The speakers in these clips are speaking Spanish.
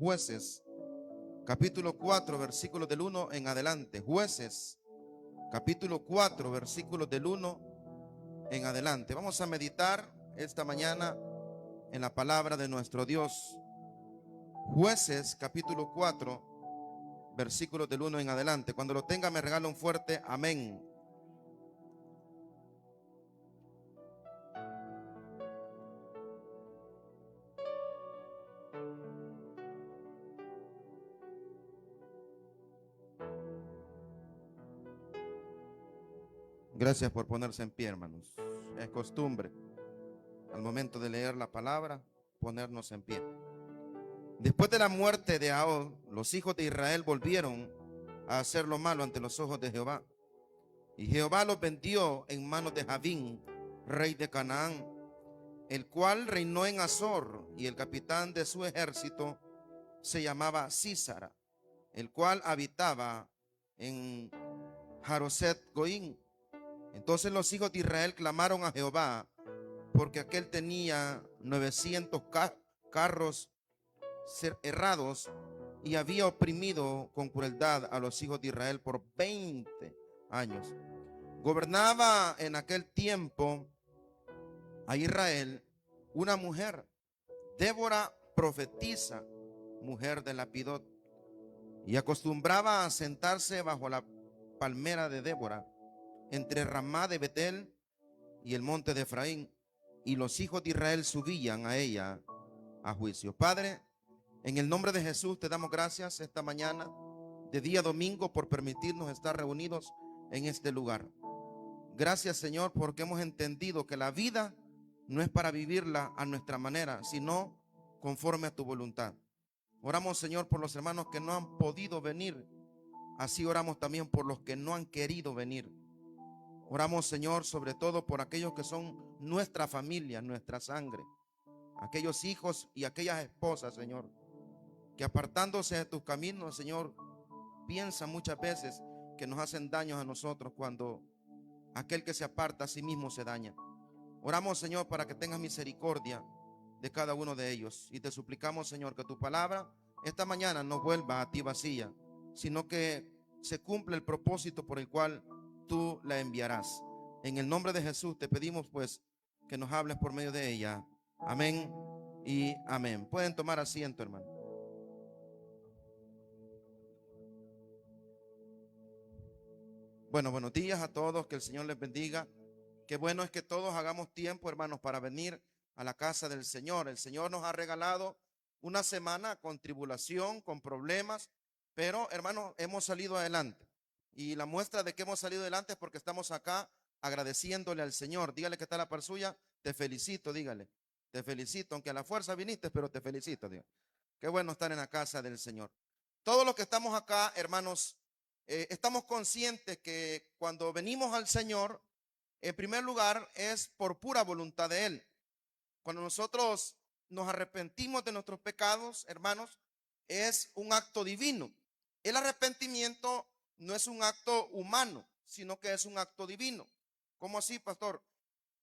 Jueces, capítulo 4, versículos del 1 en adelante. Jueces, capítulo 4, versículos del 1 en adelante. Vamos a meditar esta mañana en la palabra de nuestro Dios. Jueces, capítulo 4, versículos del 1 en adelante. Cuando lo tenga me regala un fuerte amén. Gracias por ponerse en pie, hermanos. Es costumbre al momento de leer la palabra ponernos en pie. Después de la muerte de Ahab, los hijos de Israel volvieron a hacer lo malo ante los ojos de Jehová. Y Jehová los vendió en manos de Javín, rey de Canaán, el cual reinó en Azor, y el capitán de su ejército se llamaba Sísara, el cual habitaba en Jaroset Goín. Entonces los hijos de Israel clamaron a Jehová, porque aquel tenía 900 carros errados y había oprimido con crueldad a los hijos de Israel por 20 años. Gobernaba en aquel tiempo a Israel una mujer, Débora profetisa, mujer de Lapidot, y acostumbraba a sentarse bajo la palmera de Débora, entre Ramá de Betel y el monte de Efraín, y los hijos de Israel subían a ella a juicio. Padre, en el nombre de Jesús te damos gracias esta mañana de día domingo por permitirnos estar reunidos en este lugar. Gracias, Señor, porque hemos entendido que la vida no es para vivirla a nuestra manera, sino conforme a tu voluntad. Oramos, Señor, por los hermanos que no han podido venir. Así oramos también por los que no han querido venir. Oramos, Señor, sobre todo por aquellos que son nuestra familia, nuestra sangre, aquellos hijos y aquellas esposas, Señor, que apartándose de tus caminos, Señor, piensan muchas veces que nos hacen daños a nosotros cuando aquel que se aparta a sí mismo se daña. Oramos, Señor, para que tengas misericordia de cada uno de ellos, y te suplicamos, Señor, que tu palabra esta mañana no vuelva a ti vacía, sino que se cumpla el propósito por el cual tú la enviarás. En el nombre de Jesús te pedimos pues que nos hables por medio de ella. Amén y amén. Pueden tomar asiento, hermano. Bueno, buenos días a todos, que el Señor les bendiga. Qué bueno es que todos hagamos tiempo, hermanos, para venir a la casa del Señor. El Señor nos ha regalado una semana con tribulación, con problemas, pero, hermanos, hemos salido adelante. Y la muestra de que hemos salido adelante es porque estamos acá agradeciéndole al Señor. Dígale que está la par suya, te felicito, dígale. Te felicito, aunque a la fuerza viniste, pero te felicito, dígale. Qué bueno estar en la casa del Señor. Todos los que estamos acá, hermanos, estamos conscientes que cuando venimos al Señor, en primer lugar, es por pura voluntad de Él. Cuando nosotros nos arrepentimos de nuestros pecados, hermanos, es un acto divino. El arrepentimiento no es un acto humano, sino que es un acto divino. ¿Cómo así, pastor?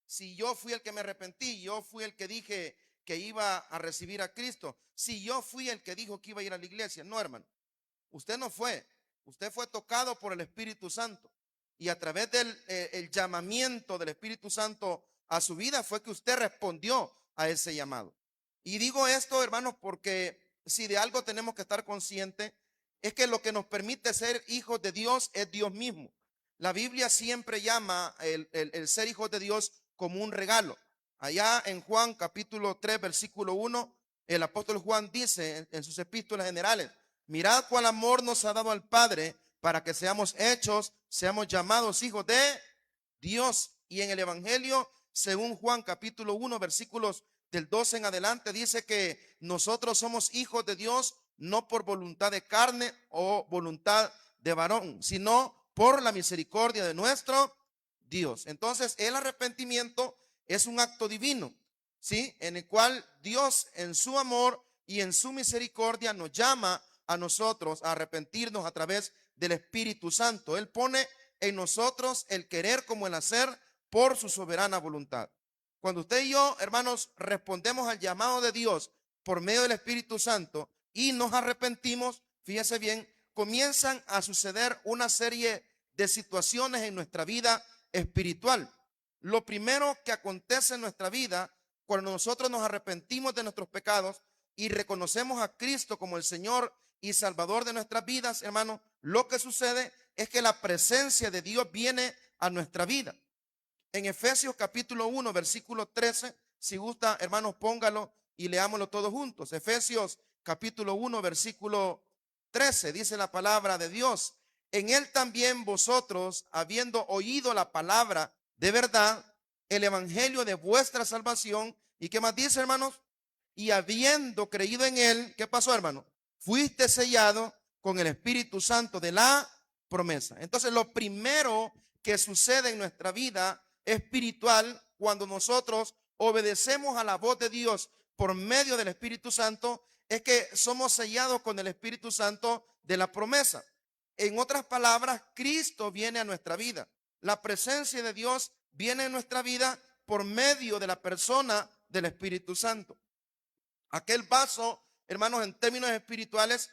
Si yo fui el que me arrepentí, yo fui el que dije que iba a recibir a Cristo, si yo fui el que dijo que iba a ir a la iglesia. No, hermano, usted no fue. Usted fue tocado por el Espíritu Santo, y a través del el llamamiento del Espíritu Santo a su vida fue que usted respondió a ese llamado. Y digo esto, hermanos, porque si de algo tenemos que estar conscientes, es que lo que nos permite ser hijos de Dios es Dios mismo. La Biblia siempre llama el ser hijos de Dios como un regalo. Allá en Juan capítulo 3, versículo 1, el apóstol Juan dice en sus epístolas generales: mirad cuál amor nos ha dado al Padre para que seamos llamados hijos de Dios. Y en el Evangelio, según Juan capítulo 1, versículos del 12 en adelante, dice que nosotros somos hijos de Dios no por voluntad de carne o voluntad de varón, sino por la misericordia de nuestro Dios. Entonces, el arrepentimiento es un acto divino, ¿sí? En el cual Dios, en su amor y en su misericordia, nos llama a nosotros a arrepentirnos a través del Espíritu Santo. Él pone en nosotros el querer como el hacer por su soberana voluntad. Cuando usted y yo, hermanos, respondemos al llamado de Dios por medio del Espíritu Santo, y nos arrepentimos, fíjese bien, comienzan a suceder una serie de situaciones en nuestra vida espiritual. Lo primero que acontece en nuestra vida cuando nosotros nos arrepentimos de nuestros pecados y reconocemos a Cristo como el Señor y Salvador de nuestras vidas, hermano, lo que sucede es que la presencia de Dios viene a nuestra vida. En Efesios capítulo 1, versículo 13, si gusta, hermanos, póngalo y leámoslo todos juntos. Efesios capítulo 1, versículo 13, dice la palabra de Dios: en él también vosotros, habiendo oído la palabra de verdad, el evangelio de vuestra salvación, ¿y qué más dice, hermanos? Y habiendo creído en él, ¿qué pasó, hermano? Fuiste sellado con el Espíritu Santo de la promesa. Entonces, lo primero que sucede en nuestra vida espiritual cuando nosotros obedecemos a la voz de Dios por medio del Espíritu Santo es que somos sellados con el Espíritu Santo de la promesa. En otras palabras, Cristo viene a nuestra vida. La presencia de Dios viene en nuestra vida por medio de la persona del Espíritu Santo. Aquel vaso, hermanos, en términos espirituales,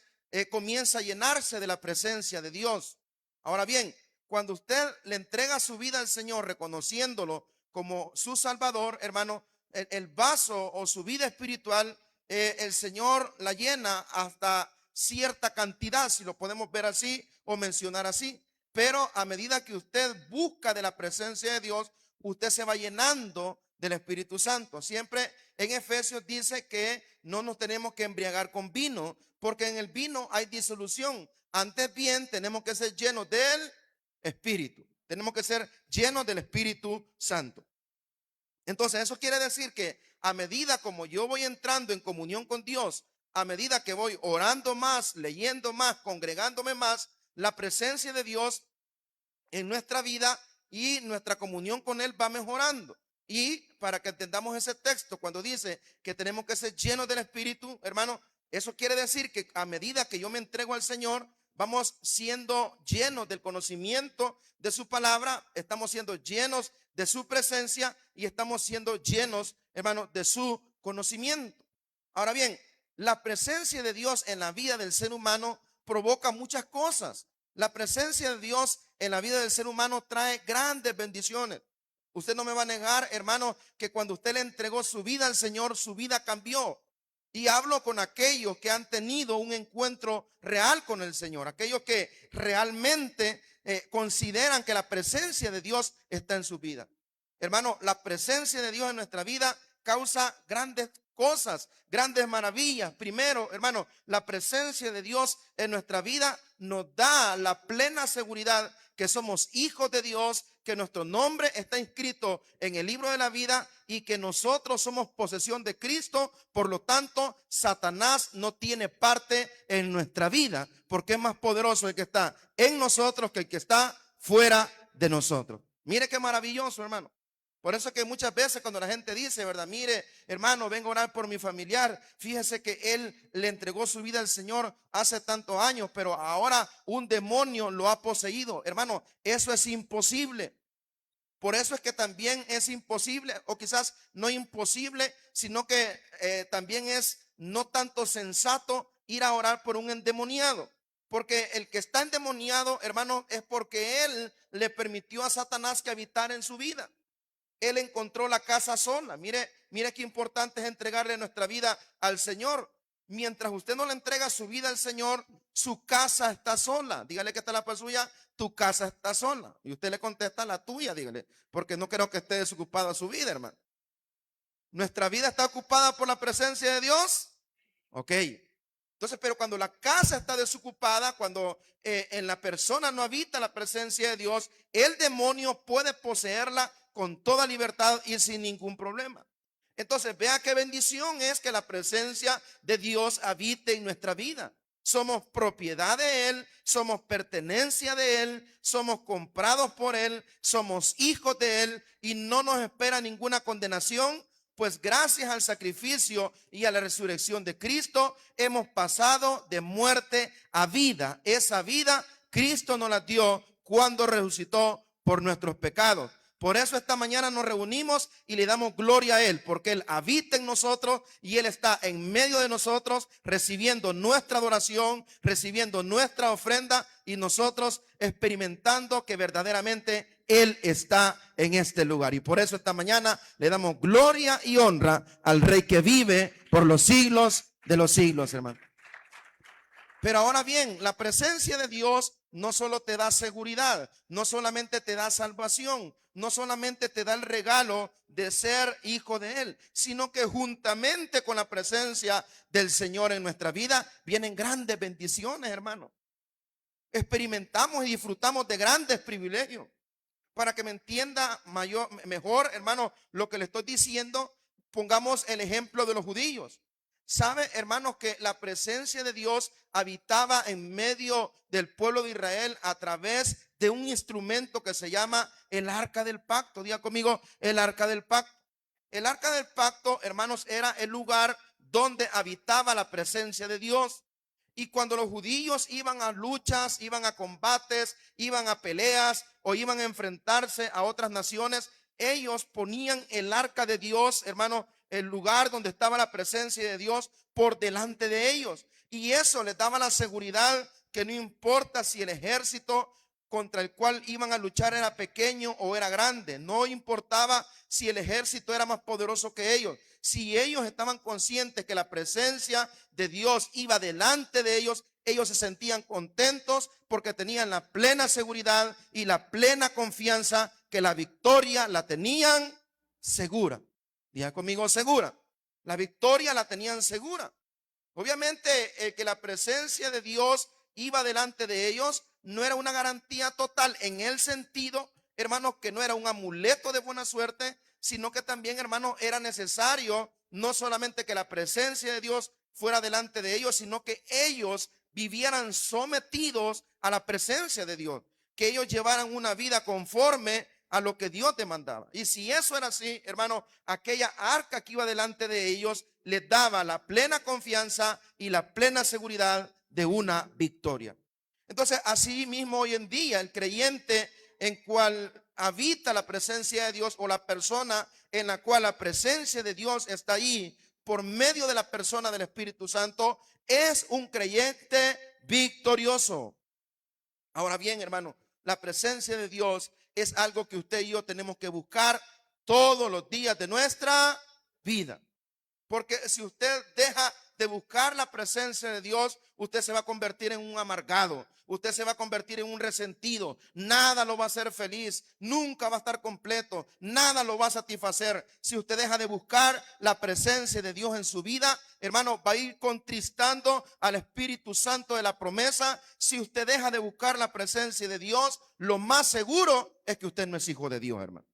comienza a llenarse de la presencia de Dios. Ahora bien, cuando usted le entrega su vida al Señor, reconociéndolo como su Salvador, hermano, el vaso o su vida espiritual, el Señor la llena hasta cierta cantidad, si lo podemos ver así o mencionar así. Pero a medida que usted busca de la presencia de Dios, usted se va llenando del Espíritu Santo. Siempre en Efesios dice que no nos tenemos que embriagar con vino, porque en el vino hay disolución. Antes bien, tenemos que ser llenos del Espíritu. Tenemos que ser llenos del Espíritu Santo. Entonces, eso quiere decir que a medida como yo voy entrando en comunión con Dios, a medida que voy orando más, leyendo más, congregándome más, la presencia de Dios en nuestra vida y nuestra comunión con Él va mejorando. Y para que entendamos ese texto, cuando dice que tenemos que ser llenos del Espíritu, hermano, eso quiere decir que a medida que yo me entrego al Señor, vamos siendo llenos del conocimiento de su palabra, estamos siendo llenos de su presencia y estamos siendo llenos, hermano, de su conocimiento. Ahora bien, la presencia de Dios en la vida del ser humano provoca muchas cosas. La presencia de Dios en la vida del ser humano trae grandes bendiciones. Usted no me va a negar, hermano, que cuando usted le entregó su vida al Señor, su vida cambió. Y hablo con aquellos que han tenido un encuentro real con el Señor, aquellos que realmente consideran que la presencia de Dios está en su vida. Hermano, la presencia de Dios en nuestra vida causa grandes cosas, grandes maravillas. Primero, hermano, la presencia de Dios en nuestra vida nos da la plena seguridad que somos hijos de Dios, que nuestro nombre está inscrito en el libro de la vida y que nosotros somos posesión de Cristo. Por lo tanto, Satanás no tiene parte en nuestra vida, porque es más poderoso el que está en nosotros que el que está fuera de nosotros. Mire qué maravilloso, hermano. Por eso es que muchas veces cuando la gente dice, ¿verdad? Mire, hermano, vengo a orar por mi familiar. Fíjese que él le entregó su vida al Señor hace tantos años, pero ahora un demonio lo ha poseído. Hermano, eso es imposible. Por eso es que también es imposible, o quizás no imposible, sino que también es no tanto sensato ir a orar por un endemoniado. Porque el que está endemoniado, hermano, es porque él le permitió a Satanás que habitara en su vida. Él encontró la casa sola. Mire qué importante es entregarle nuestra vida al Señor. Mientras usted no le entrega su vida al Señor, su casa está sola. Dígale que está la suya, tu casa está sola. Y usted le contesta, la tuya, dígale, porque no creo que esté desocupada su vida, hermano. ¿Nuestra vida está ocupada por la presencia de Dios? Ok. Entonces, pero cuando la casa está desocupada, cuando en la persona no habita la presencia de Dios, el demonio puede poseerla con toda libertad y sin ningún problema. Entonces, vea qué bendición es que la presencia de Dios habite en nuestra vida. Somos propiedad de Él, somos pertenencia de Él, somos comprados por Él, somos hijos de Él y no nos espera ninguna condenación. Pues gracias al sacrificio y a la resurrección de Cristo hemos pasado de muerte a vida. Esa vida Cristo nos la dio cuando resucitó por nuestros pecados. Por eso esta mañana nos reunimos y le damos gloria a Él, porque Él habita en nosotros y Él está en medio de nosotros, recibiendo nuestra adoración, recibiendo nuestra ofrenda y nosotros experimentando que verdaderamente Él está en este lugar. Y por eso esta mañana le damos gloria y honra al Rey que vive por los siglos de los siglos, hermano. Pero ahora bien, la presencia de Dios no solo te da seguridad, no solamente te da salvación, no solamente te da el regalo de ser hijo de Él, sino que juntamente con la presencia del Señor en nuestra vida vienen grandes bendiciones, hermano. Experimentamos y disfrutamos de grandes privilegios. Para que me entienda mejor, hermano, lo que le estoy diciendo, pongamos el ejemplo de los judíos. ¿Sabe, hermanos, que la presencia de Dios habitaba en medio del pueblo de Israel a través de un instrumento que se llama el arca del pacto? Diga conmigo, el arca del pacto. El arca del pacto, hermanos, era el lugar donde habitaba la presencia de Dios. Y cuando los judíos iban a luchas, iban a combates, iban a peleas o iban a enfrentarse a otras naciones, ellos ponían el arca de Dios, hermano, el lugar donde estaba la presencia de Dios por delante de ellos. Y eso les daba la seguridad que no importa si el ejército contra el cual iban a luchar era pequeño o era grande, no importaba si el ejército era más poderoso que ellos. Si ellos estaban conscientes que la presencia de Dios iba delante de ellos, ellos se sentían contentos porque tenían la plena seguridad y la plena confianza que la victoria la tenían segura. Diga conmigo, segura. La victoria la tenían segura. Obviamente que la presencia de Dios iba delante de ellos no era una garantía total en el sentido, hermanos, que no era un amuleto de buena suerte, sino que también, hermanos, era necesario no solamente que la presencia de Dios fuera delante de ellos, sino que ellos vivieran sometidos a la presencia de Dios, que ellos llevaran una vida conforme a lo que Dios demandaba. Y si eso era así, hermano, aquella arca que iba delante de ellos les daba la plena confianza y la plena seguridad de una victoria. Entonces, así mismo hoy en día el creyente en cual habita la presencia de Dios, o la persona en la cual la presencia de Dios está ahí por medio de la persona del Espíritu Santo, es un creyente victorioso. Ahora bien, hermano, la presencia de Dios es algo que usted y yo tenemos que buscar todos los días de nuestra vida. Porque si usted deja de buscar la presencia de Dios, usted se va a convertir en un amargado, usted se va a convertir en un resentido, nada lo va a hacer feliz, nunca va a estar completo, nada lo va a satisfacer. Si usted deja de buscar la presencia de Dios en su vida, hermano, va a ir contristando al Espíritu Santo de la promesa. Si usted deja de buscar la presencia de Dios, lo más seguro es que usted no es hijo de Dios, hermano.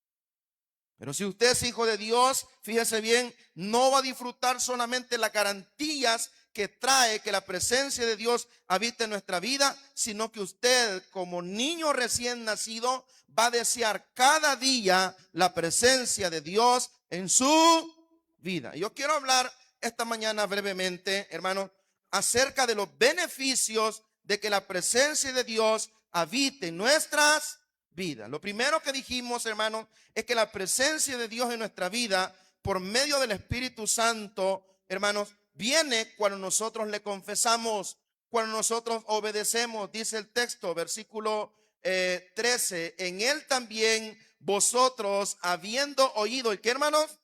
Pero si usted es hijo de Dios, fíjese bien, no va a disfrutar solamente las garantías que trae que la presencia de Dios habite en nuestra vida, sino que usted, como niño recién nacido, va a desear cada día la presencia de Dios en su vida. Yo quiero hablar esta mañana brevemente, hermano, acerca de los beneficios de que la presencia de Dios habite en nuestras vida. Lo primero que dijimos, hermano, es que la presencia de Dios en nuestra vida, por medio del Espíritu Santo, hermanos, viene cuando nosotros le confesamos, cuando nosotros obedecemos. Dice el texto, versículo 13, en él también vosotros, habiendo oído, ¿y qué, hermanos?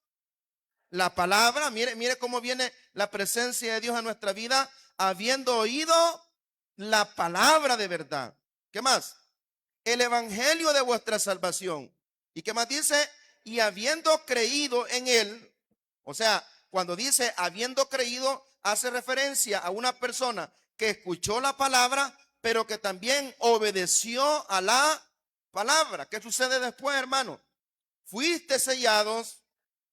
La palabra. Mire cómo viene la presencia de Dios en nuestra vida, habiendo oído la palabra de verdad. ¿Qué más? El evangelio de vuestra salvación. ¿Y qué más dice? Y habiendo creído en él. O sea, cuando dice habiendo creído, hace referencia a una persona que escuchó la palabra, pero que también obedeció a la palabra. ¿Qué sucede después, hermano? Fuiste sellados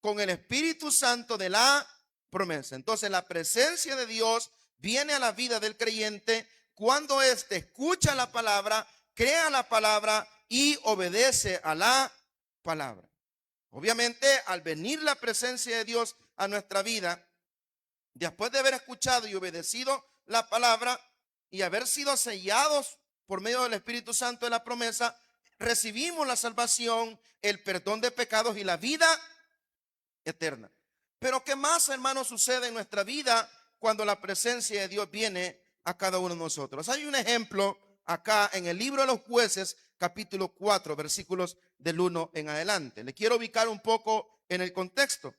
con el Espíritu Santo de la promesa. Entonces la presencia de Dios viene a la vida del creyente cuando éste escucha la palabra, crea la palabra y obedece a la palabra. Obviamente, al venir la presencia de Dios a nuestra vida, después de haber escuchado y obedecido la palabra y haber sido sellados por medio del Espíritu Santo de la promesa, recibimos la salvación, el perdón de pecados y la vida eterna. Pero ¿qué más, hermanos, sucede en nuestra vida cuando la presencia de Dios viene a cada uno de nosotros? Hay un ejemplo acá en el libro de los Jueces, capítulo 4, versículos del 1 en adelante. Le quiero ubicar un poco en el contexto.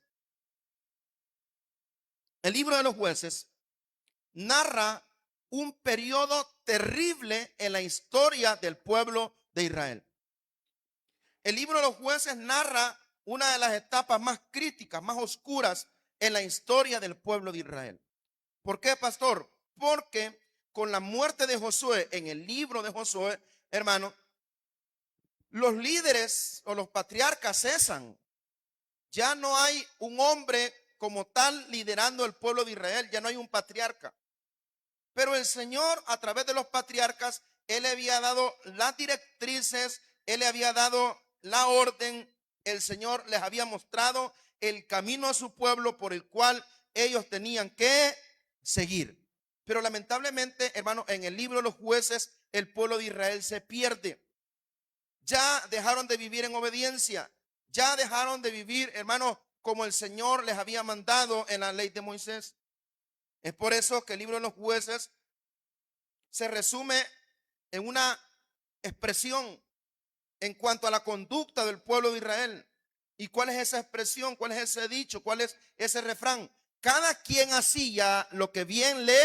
El libro de los Jueces narra un periodo terrible en la historia del pueblo de Israel. El libro de los Jueces narra una de las etapas más críticas, más oscuras en la historia del pueblo de Israel. ¿Por qué, pastor? Porque con la muerte de Josué, en el libro de Josué, hermano, los líderes o los patriarcas cesan. Ya no hay un hombre como tal liderando el pueblo de Israel, ya no hay un patriarca. Pero el Señor, a través de los patriarcas, Él le había dado las directrices, Él le había dado la orden, el Señor les había mostrado el camino a su pueblo por el cual ellos tenían que seguir. Pero lamentablemente, hermano, en el libro de los Jueces, el pueblo de Israel se pierde. Ya dejaron de vivir en obediencia, ya dejaron de vivir, hermano, como el Señor les había mandado en la ley de Moisés. Es por eso que el libro de los Jueces se resume en una expresión en cuanto a la conducta del pueblo de Israel. ¿Y cuál es esa expresión? ¿Cuál es ese dicho? ¿Cuál es ese refrán? Cada quien hacía lo que bien le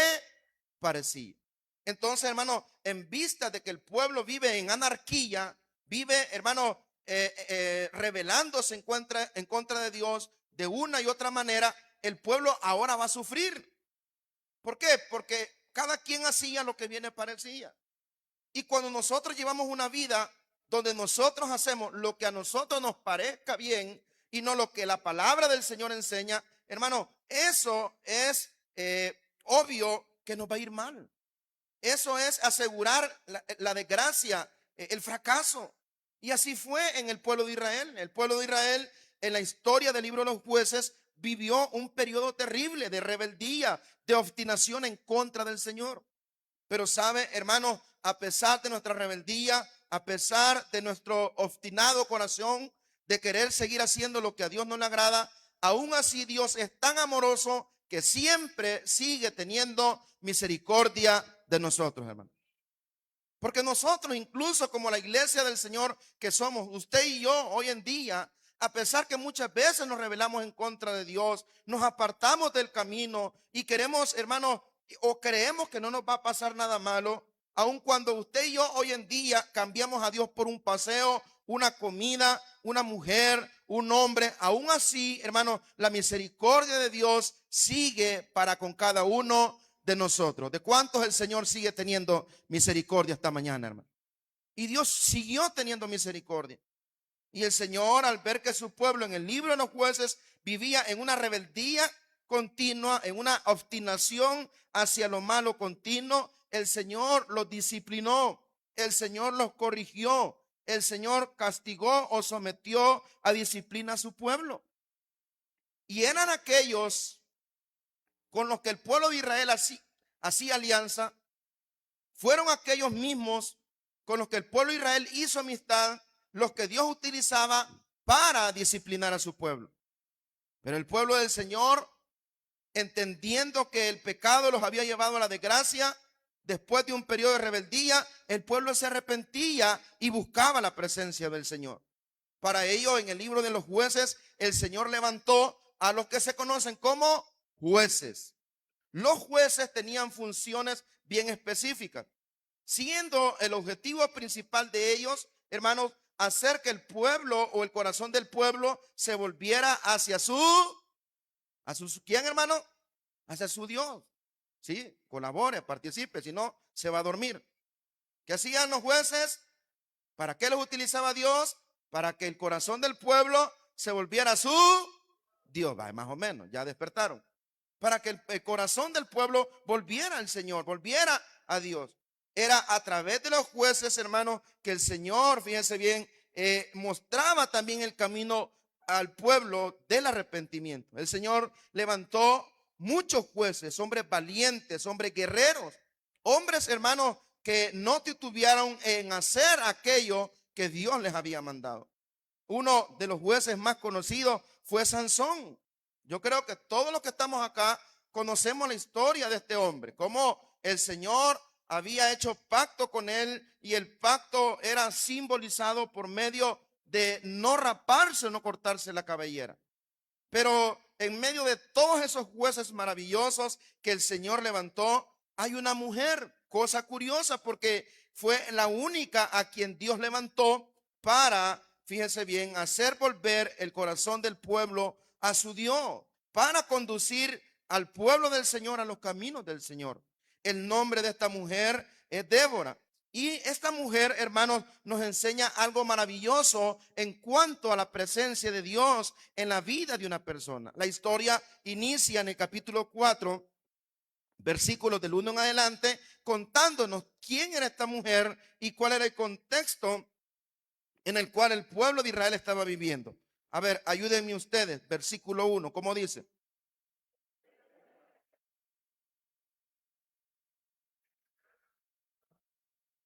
parecía. Entonces, hermano, en vista de que el pueblo vive en anarquía, vive, hermano, rebelándose en contra de Dios de una y otra manera, el pueblo ahora va a sufrir. ¿Por qué? Porque cada quien hacía lo que bien le parecía. Y cuando nosotros llevamos una vida donde nosotros hacemos lo que a nosotros nos parezca bien y no lo que la palabra del Señor enseña, hermano, eso es obvio que nos va a ir mal. Eso es asegurar la desgracia, el fracaso. Y así fue en el pueblo de Israel. El pueblo de Israel, en la historia del libro de los Jueces, vivió un periodo terrible de rebeldía, de obstinación en contra del Señor. Pero sabe, hermano, a pesar de nuestra rebeldía, a pesar de nuestro obstinado corazón de querer seguir haciendo lo que a Dios no le agrada, aún así Dios es tan amoroso que siempre sigue teniendo misericordia de nosotros, hermano. Porque nosotros, incluso como la iglesia del Señor que somos, usted y yo hoy en día, a pesar que muchas veces nos rebelamos en contra de Dios, nos apartamos del camino y queremos, hermano, o creemos que no nos va a pasar nada malo, aun cuando usted y yo hoy en día cambiamos a Dios por un paseo, una comida, una mujer, un hombre, aún así, hermano, la misericordia de Dios sigue para con cada uno de nosotros. ¿De cuántos el Señor sigue teniendo misericordia esta mañana, hermano? Y Dios siguió teniendo misericordia. Y el Señor, al ver que su pueblo en el libro de los Jueces vivía en una rebeldía continua, en una obstinación hacia lo malo continuo, el Señor los disciplinó, el Señor los corrigió, el Señor castigó o sometió a disciplina a su pueblo. Y eran aquellos con los que el pueblo de Israel hacía alianza, fueron aquellos mismos con los que el pueblo de Israel hizo amistad, los que Dios utilizaba para disciplinar a su pueblo. Pero el pueblo del Señor, entendiendo que el pecado los había llevado a la desgracia, después de un periodo de rebeldía, el pueblo se arrepentía y buscaba la presencia del Señor. Para ello, en el libro de los Jueces, el Señor levantó a los que se conocen como jueces. Los jueces tenían funciones bien específicas, siendo el objetivo principal de ellos, hermanos, hacer que el pueblo o el corazón del pueblo se volviera hacia ¿quién, hermano? Hacia su Dios. Sí, colabore, participe, si no se va a dormir. ¿Qué hacían los jueces? ¿Para qué los utilizaba Dios? Para que el corazón del pueblo se volviera a su Dios. Va, más o menos, ya despertaron. Para que el corazón del pueblo volviera al Señor, volviera a Dios. Era a través de los jueces, hermanos, que el Señor, fíjense bien, mostraba también el camino al pueblo del arrepentimiento. El Señor levantó muchos jueces, hombres valientes, hombres guerreros, hombres, hermanos, que no titubearon en hacer aquello que Dios les había mandado. Uno de los jueces más conocidos fue Sansón. Yo creo que todos los que estamos acá conocemos la historia de este hombre, cómo el Señor había hecho pacto con él y el pacto era simbolizado por medio de no raparse o no cortarse la cabellera. Pero en medio de todos esos jueces maravillosos que el Señor levantó, hay una mujer, cosa curiosa, porque fue la única a quien Dios levantó para, fíjense bien, hacer volver el corazón del pueblo a su Dios, para conducir al pueblo del Señor a los caminos del Señor. El nombre de esta mujer es Débora. Y esta mujer, hermanos, nos enseña algo maravilloso en cuanto a la presencia de Dios en la vida de una persona. La historia inicia en el capítulo 4, versículos del 1 en adelante, contándonos quién era esta mujer y cuál era el contexto en el cual el pueblo de Israel estaba viviendo. A ver, ayúdenme ustedes, versículo 1, ¿cómo dice?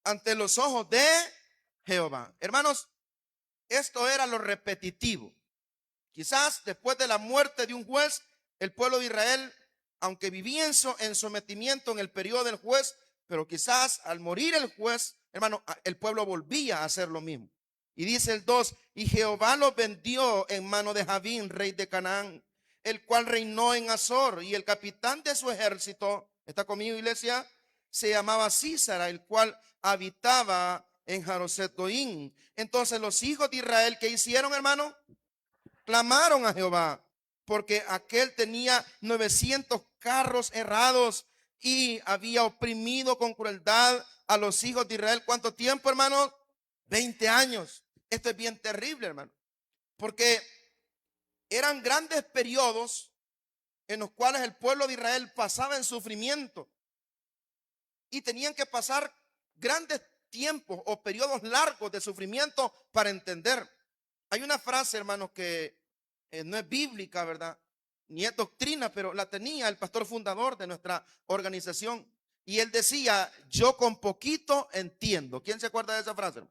Ante los ojos de Jehová. Hermanos, esto era lo repetitivo. Quizás después de la muerte de un juez, el pueblo de Israel, aunque vivía en sometimiento en el periodo del juez, pero quizás al morir el juez, hermano, el pueblo volvía a hacer lo mismo. Y dice el 2, y Jehová lo vendió en mano de Javín, rey de Canaán, el cual reinó en Azor, y el capitán de su ejército, ¿está conmigo, iglesia? Se llamaba Císara, el cual habitaba en Jaroset-Goín. Entonces los hijos de Israel, ¿qué hicieron, hermano? Clamaron a Jehová, porque aquel tenía 900 carros errados y había oprimido con crueldad a los hijos de Israel. ¿Cuánto tiempo, hermano? 20 años. Esto es bien terrible, hermano, porque eran grandes periodos en los cuales el pueblo de Israel pasaba en sufrimiento y tenían que pasar grandes tiempos o periodos largos de sufrimiento para entender. Hay una frase, hermanos, que no es bíblica, ¿verdad? Ni es doctrina, pero la tenía el pastor fundador de nuestra organización. Y él decía, yo con poquito entiendo. ¿Quién se acuerda de esa frase?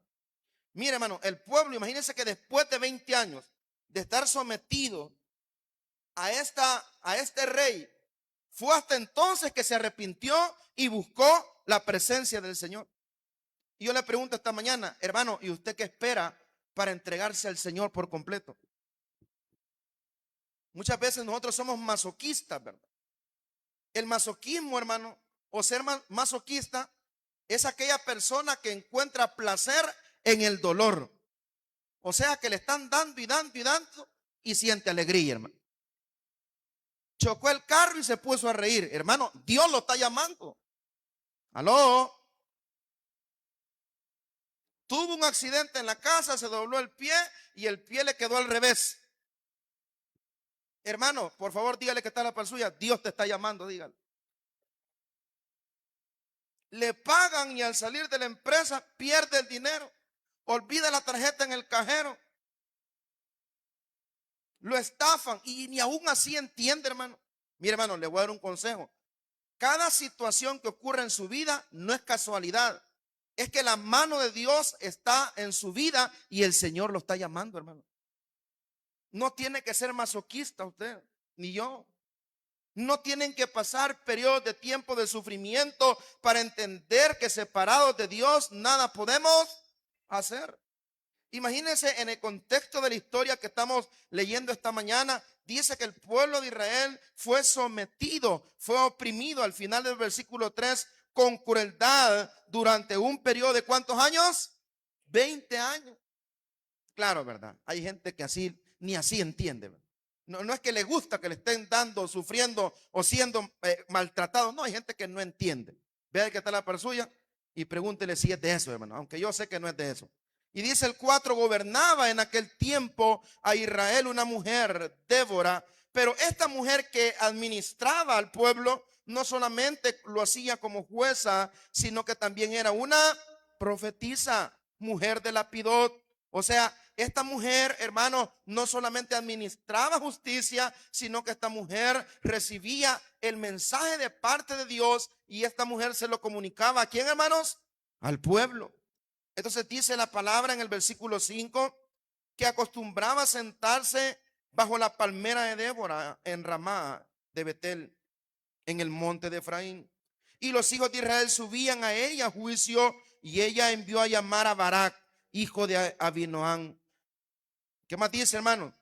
Mire, hermano, el pueblo, imagínense que después de 20 años de estar sometido a este rey, fue hasta entonces que se arrepintió y buscó la presencia del Señor. Y yo le pregunto esta mañana, hermano, ¿y usted qué espera para entregarse al Señor por completo? Muchas veces nosotros somos masoquistas, ¿verdad? El masoquismo, hermano, o ser masoquista, es aquella persona que encuentra placer en el dolor. O sea, que le están dando y dando y dando y siente alegría, hermano. Chocó el carro y se puso a reír. Hermano, Dios lo está llamando. Aló. Tuvo un accidente en la casa, se dobló el pie y el pie le quedó al revés. Hermano, por favor, dígale que está la par suya. Dios te está llamando, dígale. Le pagan y al salir de la empresa pierde el dinero. Olvida la tarjeta en el cajero. Lo estafan y ni aún así entiende, hermano. Mire, hermano, le voy a dar un consejo. Cada situación que ocurre en su vida no es casualidad. Es que la mano de Dios está en su vida y el Señor lo está llamando, hermano. No tiene que ser masoquista usted, ni yo. No tienen que pasar periodos de tiempo de sufrimiento para entender que separados de Dios nada podemos hacer. Imagínense en el contexto de la historia que estamos leyendo esta mañana, dice que el pueblo de Israel fue sometido, fue oprimido al final del versículo 3 con crueldad durante un periodo de ¿cuántos años? 20 años. Claro, ¿verdad? Hay gente que así, ni así entiende. No es que le gusta que le estén dando, sufriendo o siendo maltratado. No, hay gente que no entiende. Vea que está la par suya y pregúntele si es de eso, hermano. Aunque yo sé que no es de eso. Y dice el 4, gobernaba en aquel tiempo a Israel una mujer, Débora. Pero esta mujer que administraba al pueblo no solamente lo hacía como jueza, sino que también era una profetisa, mujer de Lapidot. O sea, esta mujer, hermano, no solamente administraba justicia, sino que esta mujer recibía el mensaje de parte de Dios y esta mujer se lo comunicaba. ¿A quién, hermanos? Al pueblo. Entonces dice la palabra en el versículo 5 que acostumbraba a sentarse bajo la palmera de Débora en Ramá de Betel, en el monte de Efraín. Y los hijos de Israel subían a ella a juicio, y ella envió a llamar a Barak, hijo de Abinoam. ¿Qué más dice, hermano?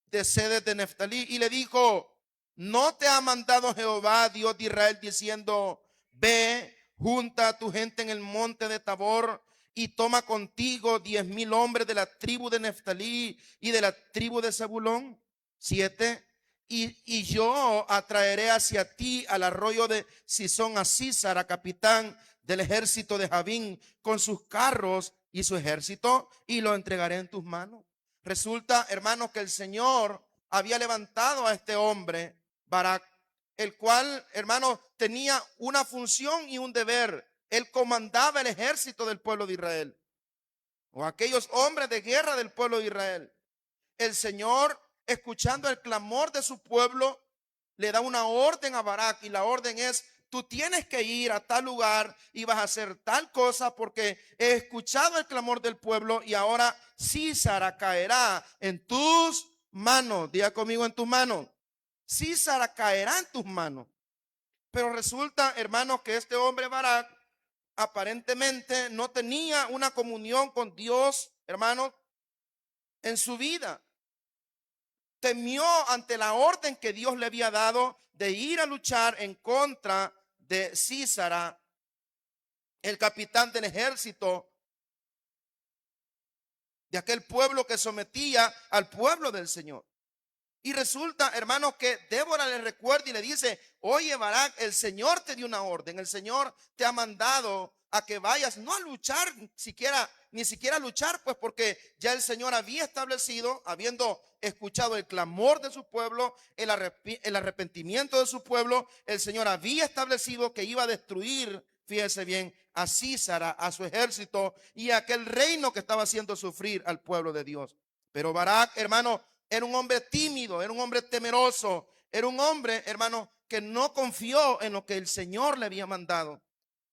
De sedes de Neftalí, y le dijo: ¿no te ha mandado Jehová, Dios de Israel, diciendo: ve, junta a tu gente en el monte de Tabor y toma contigo 10,000 hombres de la tribu de Neftalí y de la tribu de Zabulón? 7. Y yo atraeré hacia ti al arroyo de Sison a Císara, capitán del ejército de Javín, con sus carros y su ejército, y lo entregaré en tus manos. Resulta, hermanos, que el Señor había levantado a este hombre, Barak, el cual, hermanos, tenía una función y un deber. Él comandaba el ejército del pueblo de Israel, o aquellos hombres de guerra del pueblo de Israel. El Señor, escuchando el clamor de su pueblo, le da una orden a Barak, y la orden es: tú tienes que ir a tal lugar y vas a hacer tal cosa, porque he escuchado el clamor del pueblo y ahora Císara caerá en tus manos. Diga conmigo: en tus manos. Císara caerá en tus manos. Pero resulta, hermanos, que este hombre Barak aparentemente no tenía una comunión con Dios, hermanos, en su vida. Temió ante la orden que Dios le había dado de ir a luchar en contra de Císara, el capitán del ejército de aquel pueblo que sometía al pueblo del Señor. Y resulta, hermanos, que Débora le recuerda y le dice: oye, Barak, el Señor te dio una orden, el Señor te ha mandado a que vayas, no a luchar ni siquiera a luchar, pues porque ya el Señor había establecido, habiendo escuchado el clamor de su pueblo, el arrepentimiento de su pueblo, el Señor había establecido que iba a destruir, fíjese bien, a Císara, a su ejército y a aquel reino que estaba haciendo sufrir al pueblo de Dios. Pero Barak, hermano, era un hombre tímido, era un hombre temeroso, era un hombre, hermano, que no confió en lo que el Señor le había mandado.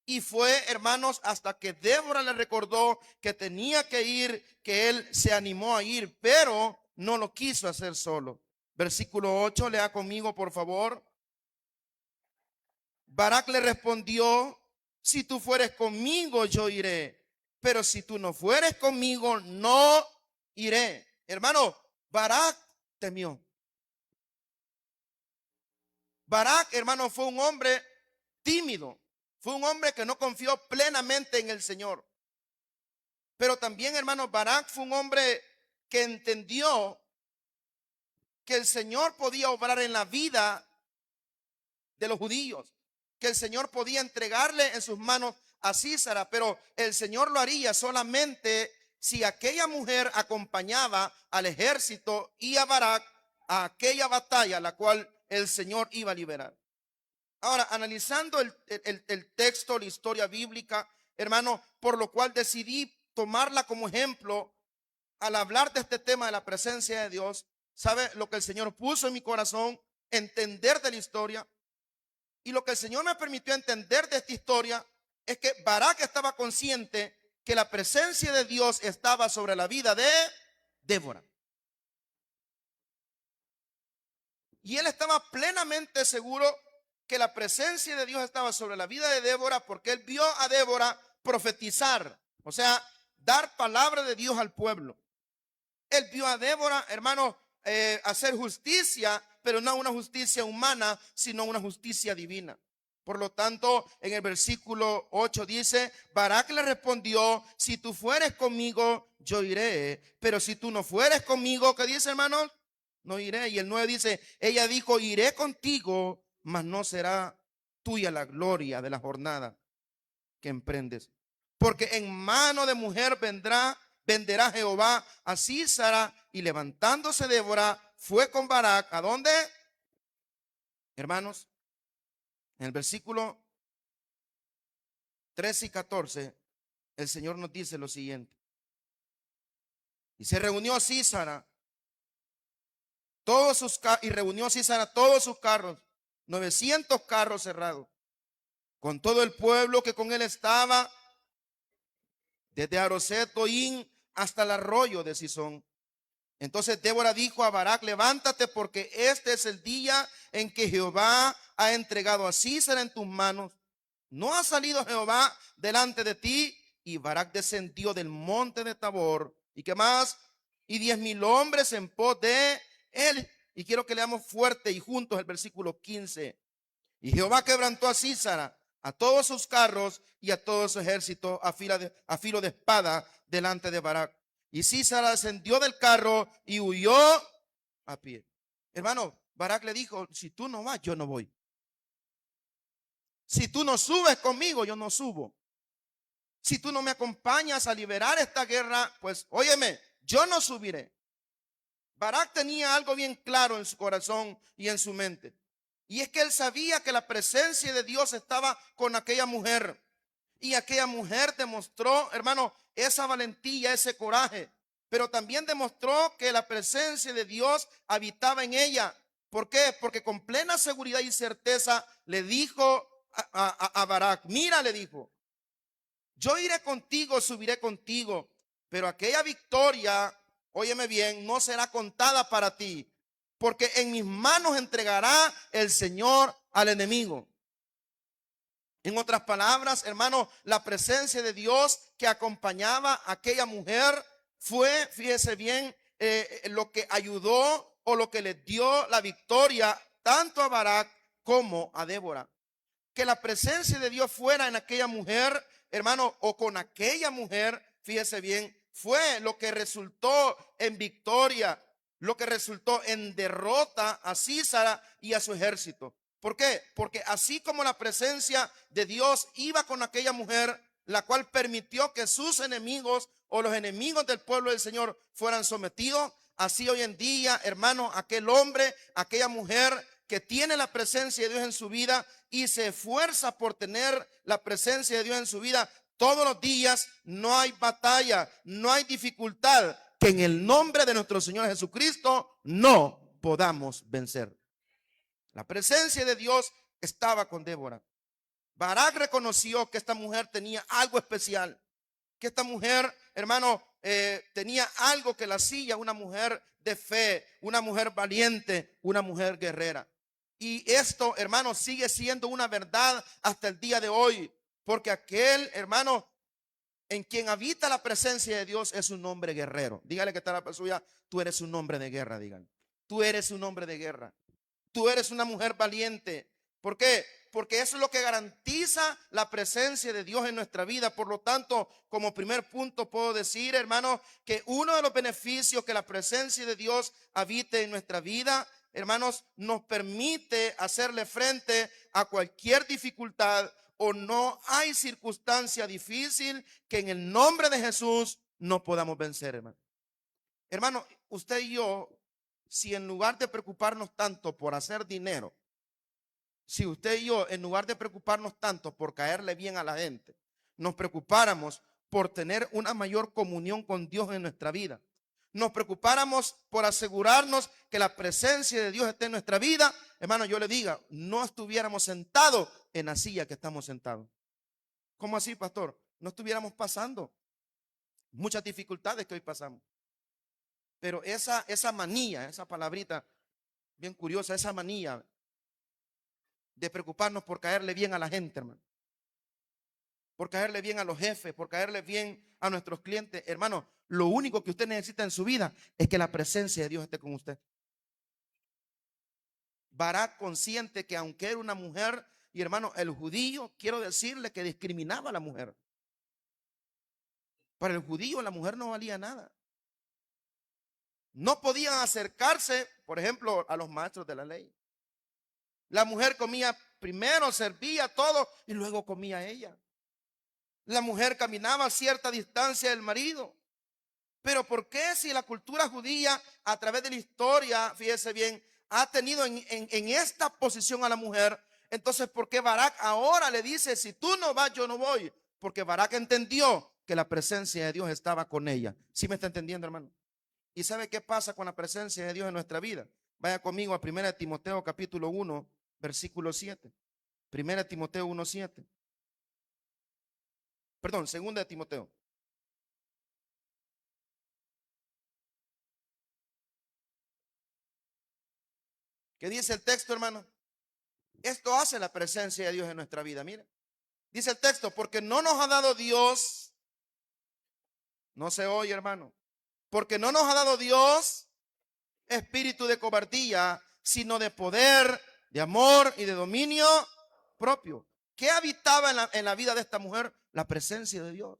Y fue, hermanos, hasta que Débora le recordó que tenía que ir, que él se animó a ir, pero no lo quiso hacer solo. Versículo 8, lea conmigo, por favor. Barak le respondió: si tú fueres conmigo, yo iré, pero si tú no fueres conmigo, no iré. Hermano, Barak temió. Barak, hermano, fue un hombre tímido. Fue un hombre que no confió plenamente en el Señor. Pero también, hermano, Barak fue un hombre que entendió que el Señor podía obrar en la vida de los judíos, que el Señor podía entregarle en sus manos a Císara, pero el Señor lo haría solamente si aquella mujer acompañaba al ejército y a Barak a aquella batalla, la cual el Señor iba a liberar. Ahora, analizando el texto, la historia bíblica, hermano, por lo cual decidí tomarla como ejemplo al hablar de este tema de la presencia de Dios. ¿Sabe lo que el Señor puso en mi corazón? Entender de la historia. Y lo que el Señor me permitió entender de esta historia es que Barak estaba consciente que la presencia de Dios estaba sobre la vida de Débora. Y él estaba plenamente seguro que la presencia de Dios estaba sobre la vida de Débora, porque él vio a Débora profetizar, o sea, dar palabra de Dios al pueblo. Él vio a Débora, hermano, hacer justicia, pero no una justicia humana, sino una justicia divina. Por lo tanto, en el versículo 8 dice: Barak le respondió: si tú fueres conmigo, yo iré, pero si tú no fueres conmigo, ¿qué dice, hermanos? No iré. Y el 9 dice: ella dijo: iré contigo, mas no será tuya la gloria de la jornada que emprendes, porque en mano de mujer venderá Jehová a Císara. Y levantándose Débora, fue con Barak. ¿A dónde? Hermanos, en el versículo 13 y 14, el Señor nos dice lo siguiente: y se reunió Císara reunió Císara todos sus carros, 900 carros cerrados, con todo el pueblo que con él estaba, desde Aroset Goín hasta el arroyo de Sison. Entonces Débora dijo a Barak: levántate, porque este es el día en que Jehová ha entregado a Sísara en tus manos. ¿No ha salido Jehová delante de ti? Y Barak descendió del monte de Tabor. ¿Y qué más? Y 10,000 hombres en pos de él. Y quiero que leamos fuerte y juntos el versículo 15. Y Jehová quebrantó a Sísara, a todos sus carros y a todo su ejército a filo de espada delante de Barak. Y Sísara descendió del carro y huyó a pie. Hermano, Barak le dijo: si tú no vas, yo no voy. Si tú no subes conmigo, yo no subo. Si tú no me acompañas a liberar esta guerra, pues óyeme, yo no subiré. Barak tenía algo bien claro en su corazón y en su mente. Y es que él sabía que la presencia de Dios estaba con aquella mujer. Y aquella mujer demostró, hermano, esa valentía, ese coraje. Pero también demostró que la presencia de Dios habitaba en ella. ¿Por qué? Porque con plena seguridad y certeza le dijo a Barak: mira, le dijo, yo iré contigo, subiré contigo, pero aquella victoria, óyeme bien, no será contada para ti, porque en mis manos entregará el Señor al enemigo. En otras palabras, hermano, la presencia de Dios que acompañaba a aquella mujer fue, fíjese bien, lo que ayudó o lo que le dio la victoria tanto a Barak como a Débora. Que la presencia de Dios fuera en aquella mujer, hermano, o con aquella mujer, fíjese bien, fue lo que resultó en victoria, lo que resultó en derrota a Sísara y a su ejército. ¿Por qué? Porque así como la presencia de Dios iba con aquella mujer, la cual permitió que sus enemigos o los enemigos del pueblo del Señor fueran sometidos, así hoy en día, hermano, aquel hombre, aquella mujer que tiene la presencia de Dios en su vida y se esfuerza por tener la presencia de Dios en su vida todos los días, no hay batalla, no hay dificultad que en el nombre de nuestro Señor Jesucristo no podamos vencer. La presencia de Dios estaba con Débora. Barak reconoció que esta mujer tenía algo especial, que esta mujer, hermano, tenía algo que la hacía una mujer de fe, una mujer valiente, una mujer guerrera. Y esto, hermano, sigue siendo una verdad hasta el día de hoy, porque aquel, hermano, en quien habita la presencia de Dios es un hombre guerrero. Dígale que está la persona: tú eres un hombre de guerra, dígale. Tú eres un hombre de guerra. Tú eres una mujer valiente. ¿Por qué? Porque eso es lo que garantiza la presencia de Dios en nuestra vida. Por lo tanto, como primer punto puedo decir, hermano, que uno de los beneficios que la presencia de Dios habite en nuestra vida, hermanos, nos permite hacerle frente a cualquier dificultad, o no hay circunstancia difícil que en el nombre de Jesús no podamos vencer, hermano. Hermano, usted y yo, si en lugar de preocuparnos tanto por hacer dinero, si usted y yo, en lugar de preocuparnos tanto por caerle bien a la gente, nos preocupáramos por tener una mayor comunión con Dios en nuestra vida, nos preocupáramos por asegurarnos que la presencia de Dios esté en nuestra vida, hermano, yo le diga, no estuviéramos sentados en la silla que estamos sentados. ¿Cómo así, pastor? No estuviéramos pasando muchas dificultades que hoy pasamos. Pero esa manía, esa palabrita bien curiosa, esa manía de preocuparnos por caerle bien a la gente, hermano, por caerle bien a los jefes, por caerle bien a nuestros clientes, hermano, lo único que usted necesita en su vida es que la presencia de Dios esté con usted. Barak, consciente que aunque era una mujer, y hermano, el judío, quiero decirle que discriminaba a la mujer. Para el judío la mujer no valía nada. No podían acercarse, por ejemplo, a los maestros de la ley. La mujer comía primero, servía todo y luego comía ella. La mujer caminaba a cierta distancia del marido. Pero ¿por qué, si la cultura judía a través de la historia, fíjese bien, ha tenido en esta posición a la mujer? Entonces, ¿por qué Barak ahora le dice: si tú no vas, yo no voy? Porque Barak entendió que la presencia de Dios estaba con ella. ¿Sí me está entendiendo, hermano? ¿Y sabe qué pasa con la presencia de Dios en nuestra vida? Vaya conmigo a 1 Timoteo capítulo 1, versículo 7. 1 Timoteo 1, 7. Perdón, 2 Timoteo. ¿Qué dice el texto, hermano? Esto hace la presencia de Dios en nuestra vida. Mire, dice el texto, porque no nos ha dado Dios, no se oye, hermano, porque no nos ha dado Dios espíritu de cobardía, sino de poder, de amor y de dominio propio. ¿Qué habitaba en la vida de esta mujer? La presencia de Dios.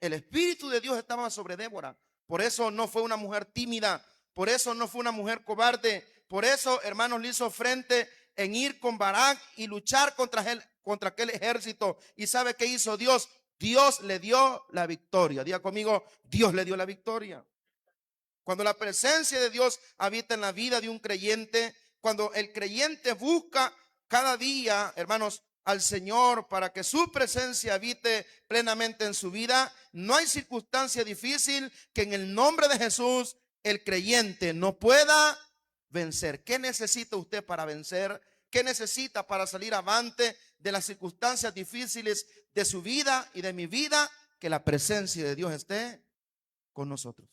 El espíritu de Dios estaba sobre Débora. Por eso no fue una mujer tímida, por eso no fue una mujer cobarde, por eso, hermanos, le hizo frente en ir con Barak y luchar contra aquel ejército. ¿Y sabe qué hizo Dios? Dios le dio la victoria. Diga conmigo, Dios le dio la victoria. Cuando la presencia de Dios habita en la vida de un creyente, cuando el creyente busca cada día, hermanos, al Señor para que su presencia habite plenamente en su vida, no hay circunstancia difícil que en el nombre de Jesús el creyente no pueda vencer. ¿Qué necesita usted para vencer? ¿Qué necesita para salir avante de las circunstancias difíciles de su vida y de mi vida? Que la presencia de Dios esté con nosotros.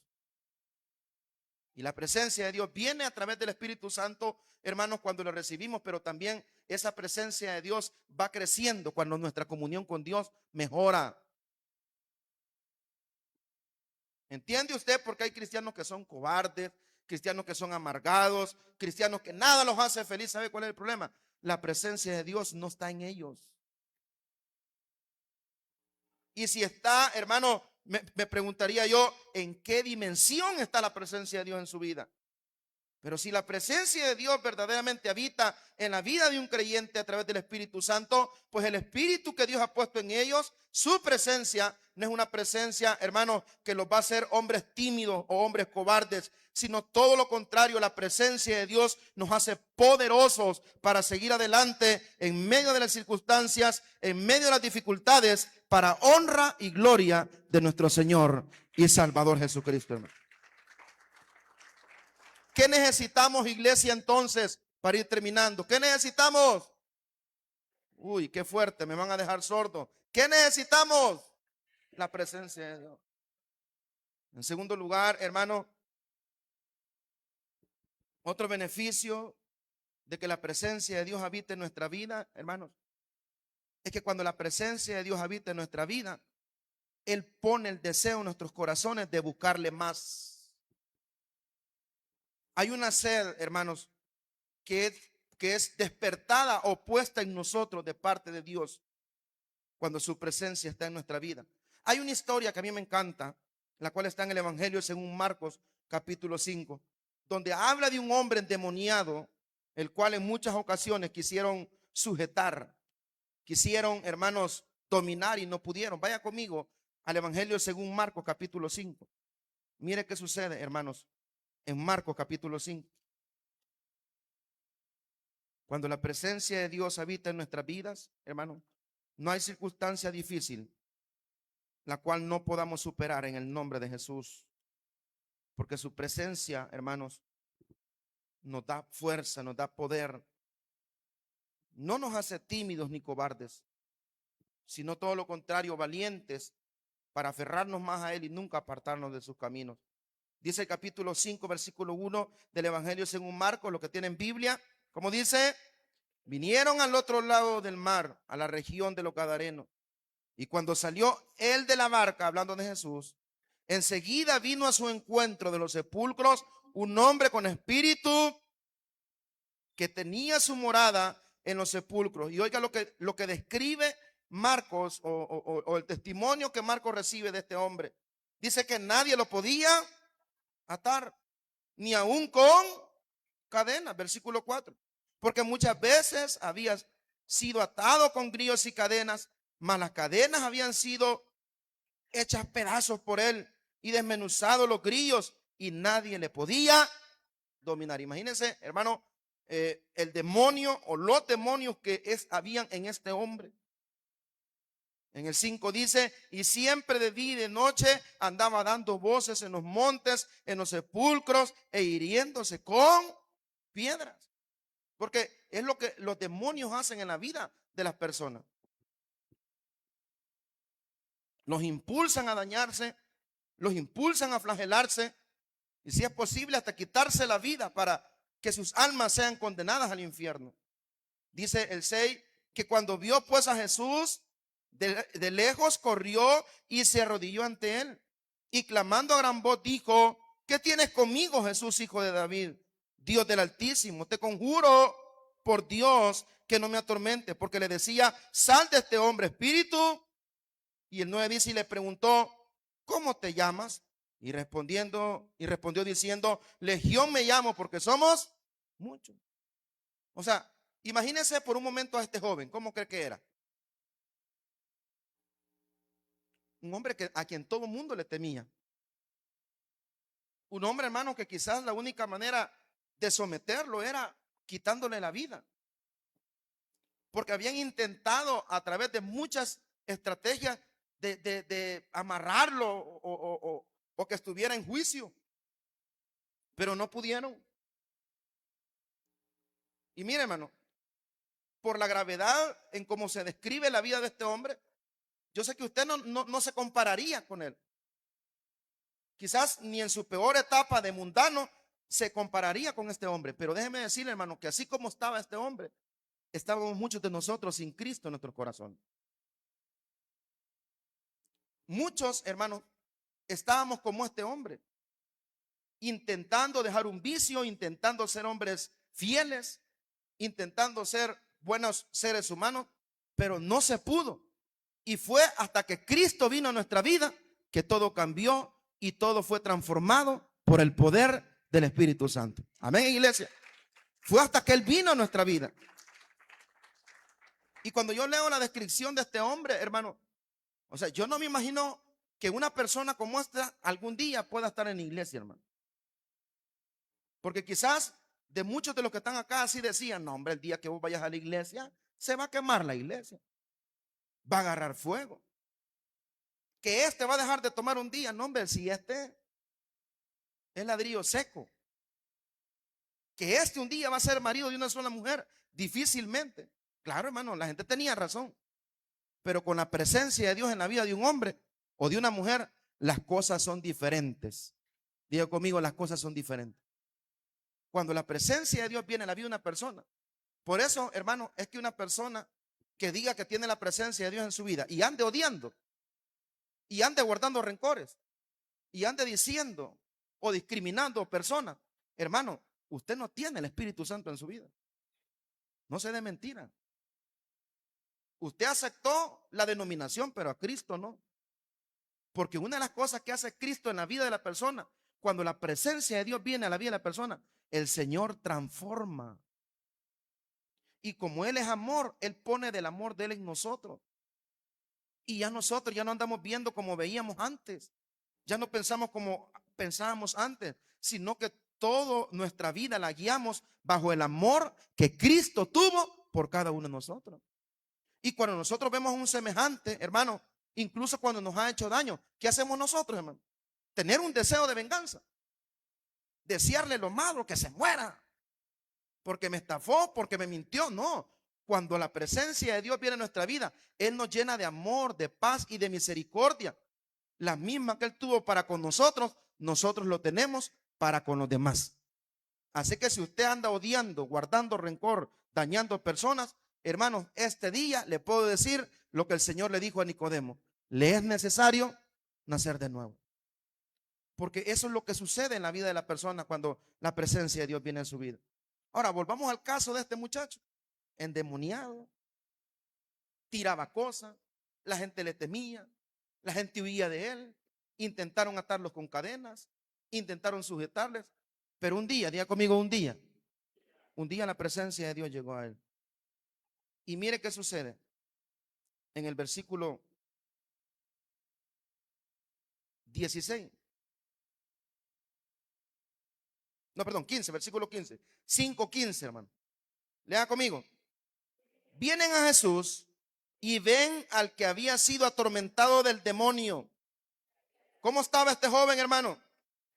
Y la presencia de Dios viene a través del Espíritu Santo, hermanos, cuando lo recibimos, pero también esa presencia de Dios va creciendo cuando nuestra comunión con Dios mejora. ¿Entiende usted por qué hay cristianos que son cobardes, cristianos que son amargados, cristianos que nada los hace feliz? ¿Sabe cuál es el problema? La presencia de Dios no está en ellos. Y si está, hermano, me preguntaría yo, ¿en qué dimensión está la presencia de Dios en su vida? Pero si la presencia de Dios verdaderamente habita en la vida de un creyente a través del Espíritu Santo, pues el Espíritu que Dios ha puesto en ellos, su presencia no es una presencia, hermano, que los va a hacer hombres tímidos o hombres cobardes, sino todo lo contrario. La presencia de Dios nos hace poderosos para seguir adelante en medio de las circunstancias, en medio de las dificultades, para honra y gloria de nuestro Señor y Salvador Jesucristo, hermano. ¿Qué necesitamos, iglesia, entonces, para ir terminando? ¿Qué necesitamos? Uy, qué fuerte, me van a dejar sordo. ¿Qué necesitamos? La presencia de Dios. En segundo lugar, hermano, otro beneficio de que la presencia de Dios habite en nuestra vida, hermanos, es que cuando la presencia de Dios habita en nuestra vida, Él pone el deseo en nuestros corazones de buscarle más. Hay una sed, hermanos, que es despertada o puesta en nosotros de parte de Dios cuando su presencia está en nuestra vida. Hay una historia que a mí me encanta, la cual está en el Evangelio según Marcos capítulo 5, donde habla de un hombre endemoniado, el cual en muchas ocasiones quisieron sujetar, quisieron, hermanos, dominar y no pudieron. Vaya conmigo al Evangelio según Marcos capítulo 5. Mire qué sucede, hermanos, en Marcos capítulo 5. Cuando la presencia de Dios habita en nuestras vidas, hermano, no hay circunstancia difícil la cual no podamos superar en el nombre de Jesús. Porque su presencia, hermanos, nos da fuerza, nos da poder. No nos hace tímidos ni cobardes, sino todo lo contrario, valientes para aferrarnos más a Él y nunca apartarnos de sus caminos. Dice el capítulo 5, versículo 1 del Evangelio según Marcos, lo que tienen Biblia, como dice, vinieron al otro lado del mar, a la región de los Gadarenos. Y cuando salió él de la barca, hablando de Jesús, enseguida vino a su encuentro de los sepulcros un hombre con espíritu que tenía su morada en los sepulcros. Y oiga lo que describe Marcos o el testimonio que Marcos recibe de este hombre. Dice que nadie lo podía atar, ni aún con cadenas, versículo 4. Porque muchas veces había sido atado con grillos y cadenas, mas las cadenas habían sido hechas pedazos por él y desmenuzados los grillos y nadie le podía dominar. Imagínense, hermano, el demonio o los demonios que habían en este hombre. En el 5 dice, y siempre de día y de noche andaba dando voces en los montes, en los sepulcros e hiriéndose con piedras. Porque es lo que los demonios hacen en la vida de las personas. Los impulsan a dañarse, los impulsan a flagelarse y si es posible hasta quitarse la vida para que sus almas sean condenadas al infierno. Dice el 6, que cuando vio pues a Jesús, de lejos corrió y se arrodilló ante él. Y clamando a gran voz dijo: ¿qué tienes conmigo, Jesús, hijo de David? Dios del Altísimo, te conjuro por Dios que no me atormente. Porque le decía: sal de este hombre, espíritu. Y el 9 dice, y le preguntó: ¿cómo te llamas? Y respondió diciendo: Legión me llamo, porque somos muchos. O sea, imagínense por un momento a este joven. ¿Cómo cree que era? Un hombre a quien todo el mundo le temía. Un hombre, hermano, que quizás la única manera de someterlo era quitándole la vida. Porque habían intentado a través de muchas estrategias de amarrarlo o que estuviera en juicio. Pero no pudieron. Y mire, hermano, por la gravedad en cómo se describe la vida de este hombre, yo sé que usted no se compararía con él. Quizás ni en su peor etapa de mundano se compararía con este hombre. Pero déjeme decirle, hermano, que así como estaba este hombre, estábamos muchos de nosotros sin Cristo en nuestro corazón. Muchos, hermanos, estábamos como este hombre, intentando dejar un vicio, intentando ser hombres fieles, intentando ser buenos seres humanos, pero no se pudo. Y fue hasta que Cristo vino a nuestra vida que todo cambió y todo fue transformado por el poder del Espíritu Santo. Amén, iglesia. Fue hasta que Él vino a nuestra vida. Y cuando yo leo la descripción de este hombre, hermano, o sea, yo no me imagino que una persona como esta algún día pueda estar en la iglesia, hermano. Porque quizás de muchos de los que están acá así decían: no, hombre, el día que vos vayas a la iglesia, se va a quemar la iglesia, va a agarrar fuego. Que este va a dejar de tomar un día, no, hombre, si este es ladrillo seco. Que este un día va a ser marido de una sola mujer, difícilmente. Claro, hermano, la gente tenía razón. Pero con la presencia de Dios en la vida de un hombre o de una mujer, las cosas son diferentes. Diga conmigo, las cosas son diferentes. Cuando la presencia de Dios viene en la vida de una persona. Por eso, hermano, es que una persona que diga que tiene la presencia de Dios en su vida y ande odiando, y ande guardando rencores, y ande diciendo o discriminando personas, hermano, usted no tiene el Espíritu Santo en su vida. No se dé mentira. Usted aceptó la denominación, pero a Cristo no. Porque una de las cosas que hace Cristo en la vida de la persona, cuando la presencia de Dios viene a la vida de la persona, el Señor transforma. Y como Él es amor, Él pone del amor de Él en nosotros. Y ya nosotros ya no andamos viendo como veíamos antes. Ya no pensamos como pensábamos antes, sino que toda nuestra vida la guiamos bajo el amor que Cristo tuvo por cada uno de nosotros. Y cuando nosotros vemos a un semejante, hermano, incluso cuando nos ha hecho daño, ¿qué hacemos nosotros, hermano? Tener un deseo de venganza, desearle lo malo, que se muera, porque me estafó, porque me mintió. No, cuando la presencia de Dios viene a nuestra vida, Él nos llena de amor, de paz y de misericordia. La misma que Él tuvo para con nosotros, nosotros lo tenemos para con los demás. Así que si usted anda odiando, guardando rencor, dañando personas, hermanos, este día le puedo decir lo que el Señor le dijo a Nicodemo: le es necesario nacer de nuevo. Porque eso es lo que sucede en la vida de la persona cuando la presencia de Dios viene en su vida. Ahora, volvamos al caso de este muchacho, endemoniado, tiraba cosas, la gente le temía, la gente huía de él, intentaron atarlos con cadenas, intentaron sujetarles, pero un día, diga conmigo, un día la presencia de Dios llegó a él. Y mire qué sucede en el versículo 16. No, perdón, 15, versículo 15. 5:15, hermano. Lea conmigo. Vienen a Jesús y ven al que había sido atormentado del demonio. ¿Cómo estaba este joven, hermano?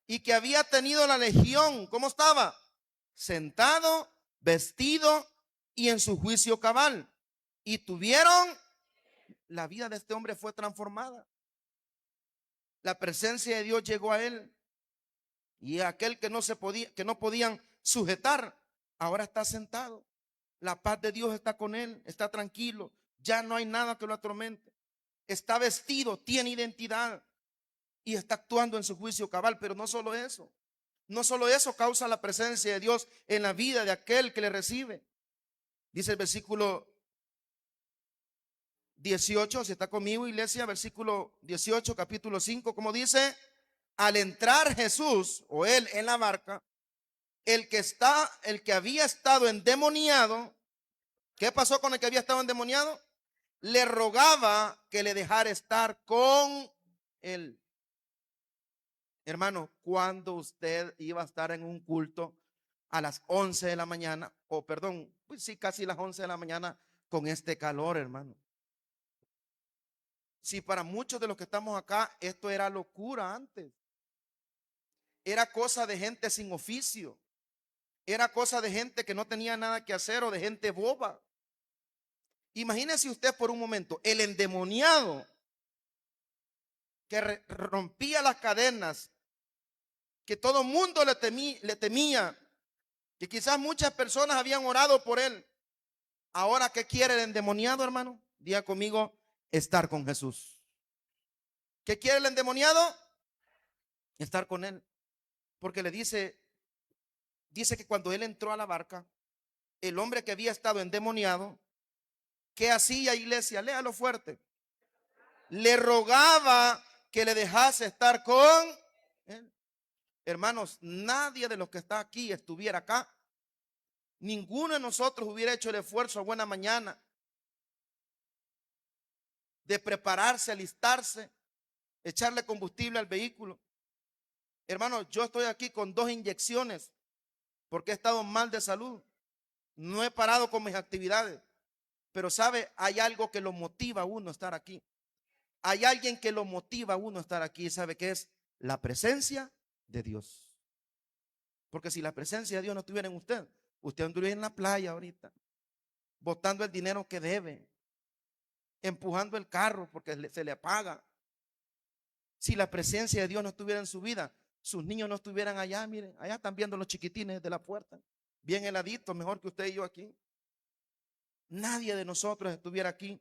Y que había tenido la legión. ¿Cómo estaba? Sentado, vestido y en su juicio cabal. Y tuvieron, la vida de este hombre fue transformada. La presencia de Dios llegó a él. Y aquel que no podían sujetar, ahora está sentado. La paz de Dios está con él, está tranquilo, ya no hay nada que lo atormente. Está vestido, tiene identidad y está actuando en su juicio cabal. Pero no solo eso, no solo eso causa la presencia de Dios en la vida de aquel que le recibe. Dice el versículo 18, si está conmigo, iglesia, versículo 18, capítulo 5, como dice: al entrar Jesús o él en la barca, el que había estado endemoniado, ¿qué pasó con el que había estado endemoniado? Le rogaba que le dejara estar con él. Hermano, cuando usted iba a estar en un culto a las 11 de la mañana, o perdón, pues sí, casi las 11 de la mañana, con este calor, hermano. Si para muchos de los que estamos acá esto era locura antes, era cosa de gente sin oficio, era cosa de gente que no tenía nada que hacer o de gente boba. Imagínese usted por un momento el endemoniado que rompía las cadenas, que todo el mundo le temía, que quizás muchas personas habían orado por él. Ahora, ¿qué quiere el endemoniado, hermano? Diga conmigo: estar con Jesús. ¿Qué quiere el endemoniado? Estar con él. Porque le dice que cuando él entró a la barca, el hombre que había estado endemoniado, ¿qué hacía, iglesia? Léalo fuerte. Le rogaba que le dejase estar con él. Hermanos, nadie de los que está aquí estuviera acá. Ninguno de nosotros hubiera hecho el esfuerzo a buena mañana de prepararse, alistarse, echarle combustible al vehículo. Hermano, yo estoy aquí con 2 inyecciones porque he estado mal de salud. No he parado con mis actividades. Pero sabe, hay algo que lo motiva a uno a estar aquí. Hay alguien que lo motiva a uno a estar aquí. ¿Sabe qué es? La presencia de Dios. Porque si la presencia de Dios no estuviera en usted, usted andaría en la playa ahorita, botando el dinero que debe, empujando el carro porque se le apaga. Si la presencia de Dios no estuviera en su vida, sus niños no estuvieran allá. Miren, allá están viendo los chiquitines de la puerta, bien heladitos, mejor que usted y yo aquí. Nadie de nosotros estuviera aquí.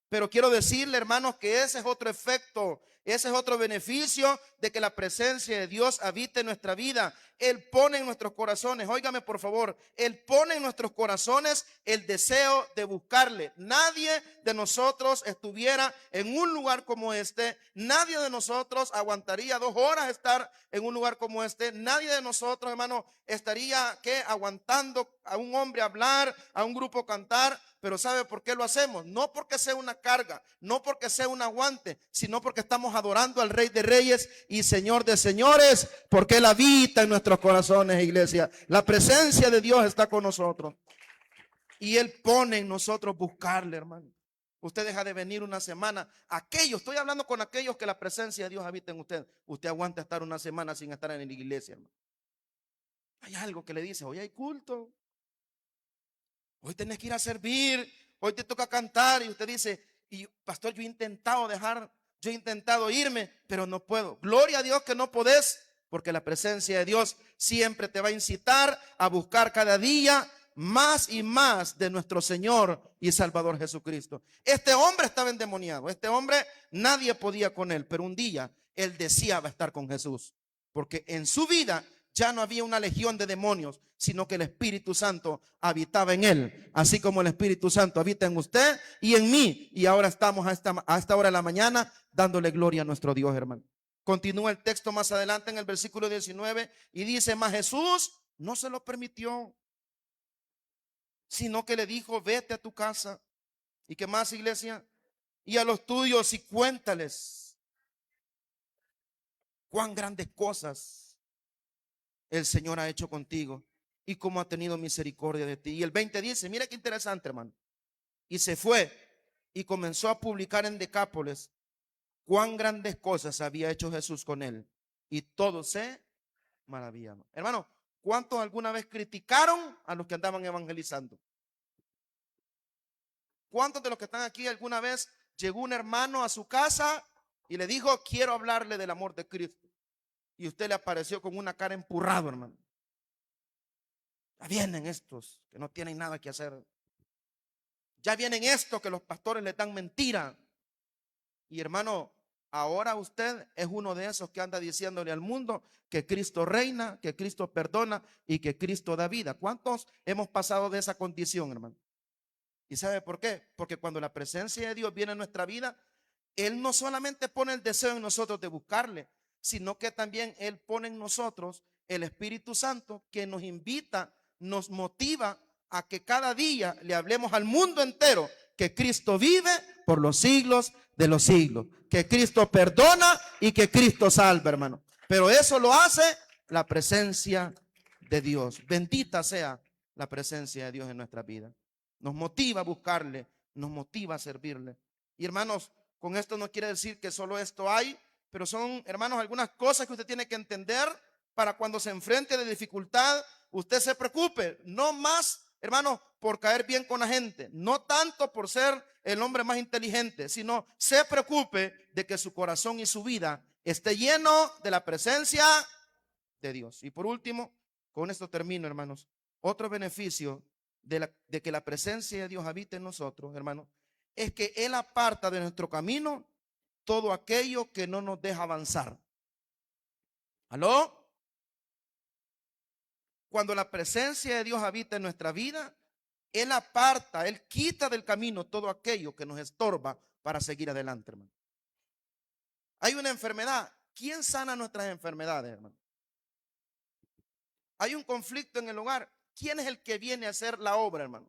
Pero quiero decirle, hermanos, que ese es otro efecto, ese es otro beneficio de que la presencia de Dios habite en nuestra vida. Él pone en nuestros corazones, óigame por favor, Él pone en nuestros corazones el deseo de buscarle. Nadie de nosotros estuviera en un lugar como este, nadie de nosotros aguantaría 2 horas estar en un lugar como este, nadie de nosotros, hermano, estaría aguantando a un hombre hablar, a un grupo cantar. Pero ¿sabe por qué lo hacemos? No porque sea una carga, no porque sea un aguante, sino porque estamos adorando al Rey de Reyes y Señor de Señores, porque Él habita en nuestros corazones, iglesia. La presencia de Dios está con nosotros y Él pone en nosotros buscarle, hermano. Usted deja de venir una semana. Estoy hablando con aquellos que la presencia de Dios habita en usted. Usted aguanta estar una semana sin estar en la iglesia, hermano. Hay algo que le dice: hoy hay culto, hoy tenés que ir a servir, hoy te toca cantar. Y usted dice: y pastor, yo he intentado irme, pero no puedo. Gloria a Dios que no podés, porque la presencia de Dios siempre te va a incitar a buscar cada día más y más de nuestro Señor y Salvador Jesucristo. Este hombre estaba endemoniado, este hombre nadie podía con él, pero un día él deseaba estar con Jesús, porque en su vida ya no había una legión de demonios, sino que el Espíritu Santo habitaba en él, así como el Espíritu Santo habita en usted y en mí. Y ahora estamos a esta hora de la mañana dándole gloria a nuestro Dios, hermano. Continúa el texto más adelante en el versículo 19 y dice: mas Jesús no se lo permitió, sino que le dijo: vete a tu casa. ¿Y qué más, iglesia? Y a los tuyos y cuéntales cuán grandes cosas el Señor ha hecho contigo y cómo ha tenido misericordia de ti. Y el 20 dice, mira qué interesante, hermano: y se fue y comenzó a publicar en Decápolis cuán grandes cosas había hecho Jesús con él, y todos se maravillaban. Hermano, ¿cuántos alguna vez criticaron a los que andaban evangelizando? ¿Cuántos de los que están aquí alguna vez llegó un hermano a su casa y le dijo: quiero hablarle del amor de Cristo? Y usted le apareció con una cara empurrado, hermano. Ya vienen estos que no tienen nada que hacer. Ya vienen estos que los pastores les dan mentira. Y hermano, ahora usted es uno de esos que anda diciéndole al mundo que Cristo reina, que Cristo perdona y que Cristo da vida. ¿Cuántos hemos pasado de esa condición, hermano? ¿Y sabe por qué? Porque cuando la presencia de Dios viene a nuestra vida, Él no solamente pone el deseo en nosotros de buscarle, sino que también Él pone en nosotros el Espíritu Santo que nos invita, nos motiva a que cada día le hablemos al mundo entero que Cristo vive por los siglos de los siglos, que Cristo perdona y que Cristo salva, hermano. Pero eso lo hace la presencia de Dios. Bendita sea la presencia de Dios en nuestra vida. Nos motiva a buscarle, nos motiva a servirle. Y hermanos, con esto no quiere decir que solo esto hay, pero son, hermanos, algunas cosas que usted tiene que entender para cuando se enfrente de dificultad, usted se preocupe, no más, hermanos, por caer bien con la gente, no tanto por ser el hombre más inteligente, sino se preocupe de que su corazón y su vida esté lleno de la presencia de Dios. Y por último, con esto termino, hermanos, otro beneficio de que la presencia de Dios habite en nosotros, hermanos, es que Él aparta de nuestro camino todo aquello que no nos deja avanzar. ¿Aló? Cuando la presencia de Dios habita en nuestra vida, Él aparta, Él quita del camino todo aquello que nos estorba para seguir adelante, hermano. Hay una enfermedad. ¿Quién sana nuestras enfermedades, hermano? Hay un conflicto en el hogar. ¿Quién es el que viene a hacer la obra, hermano?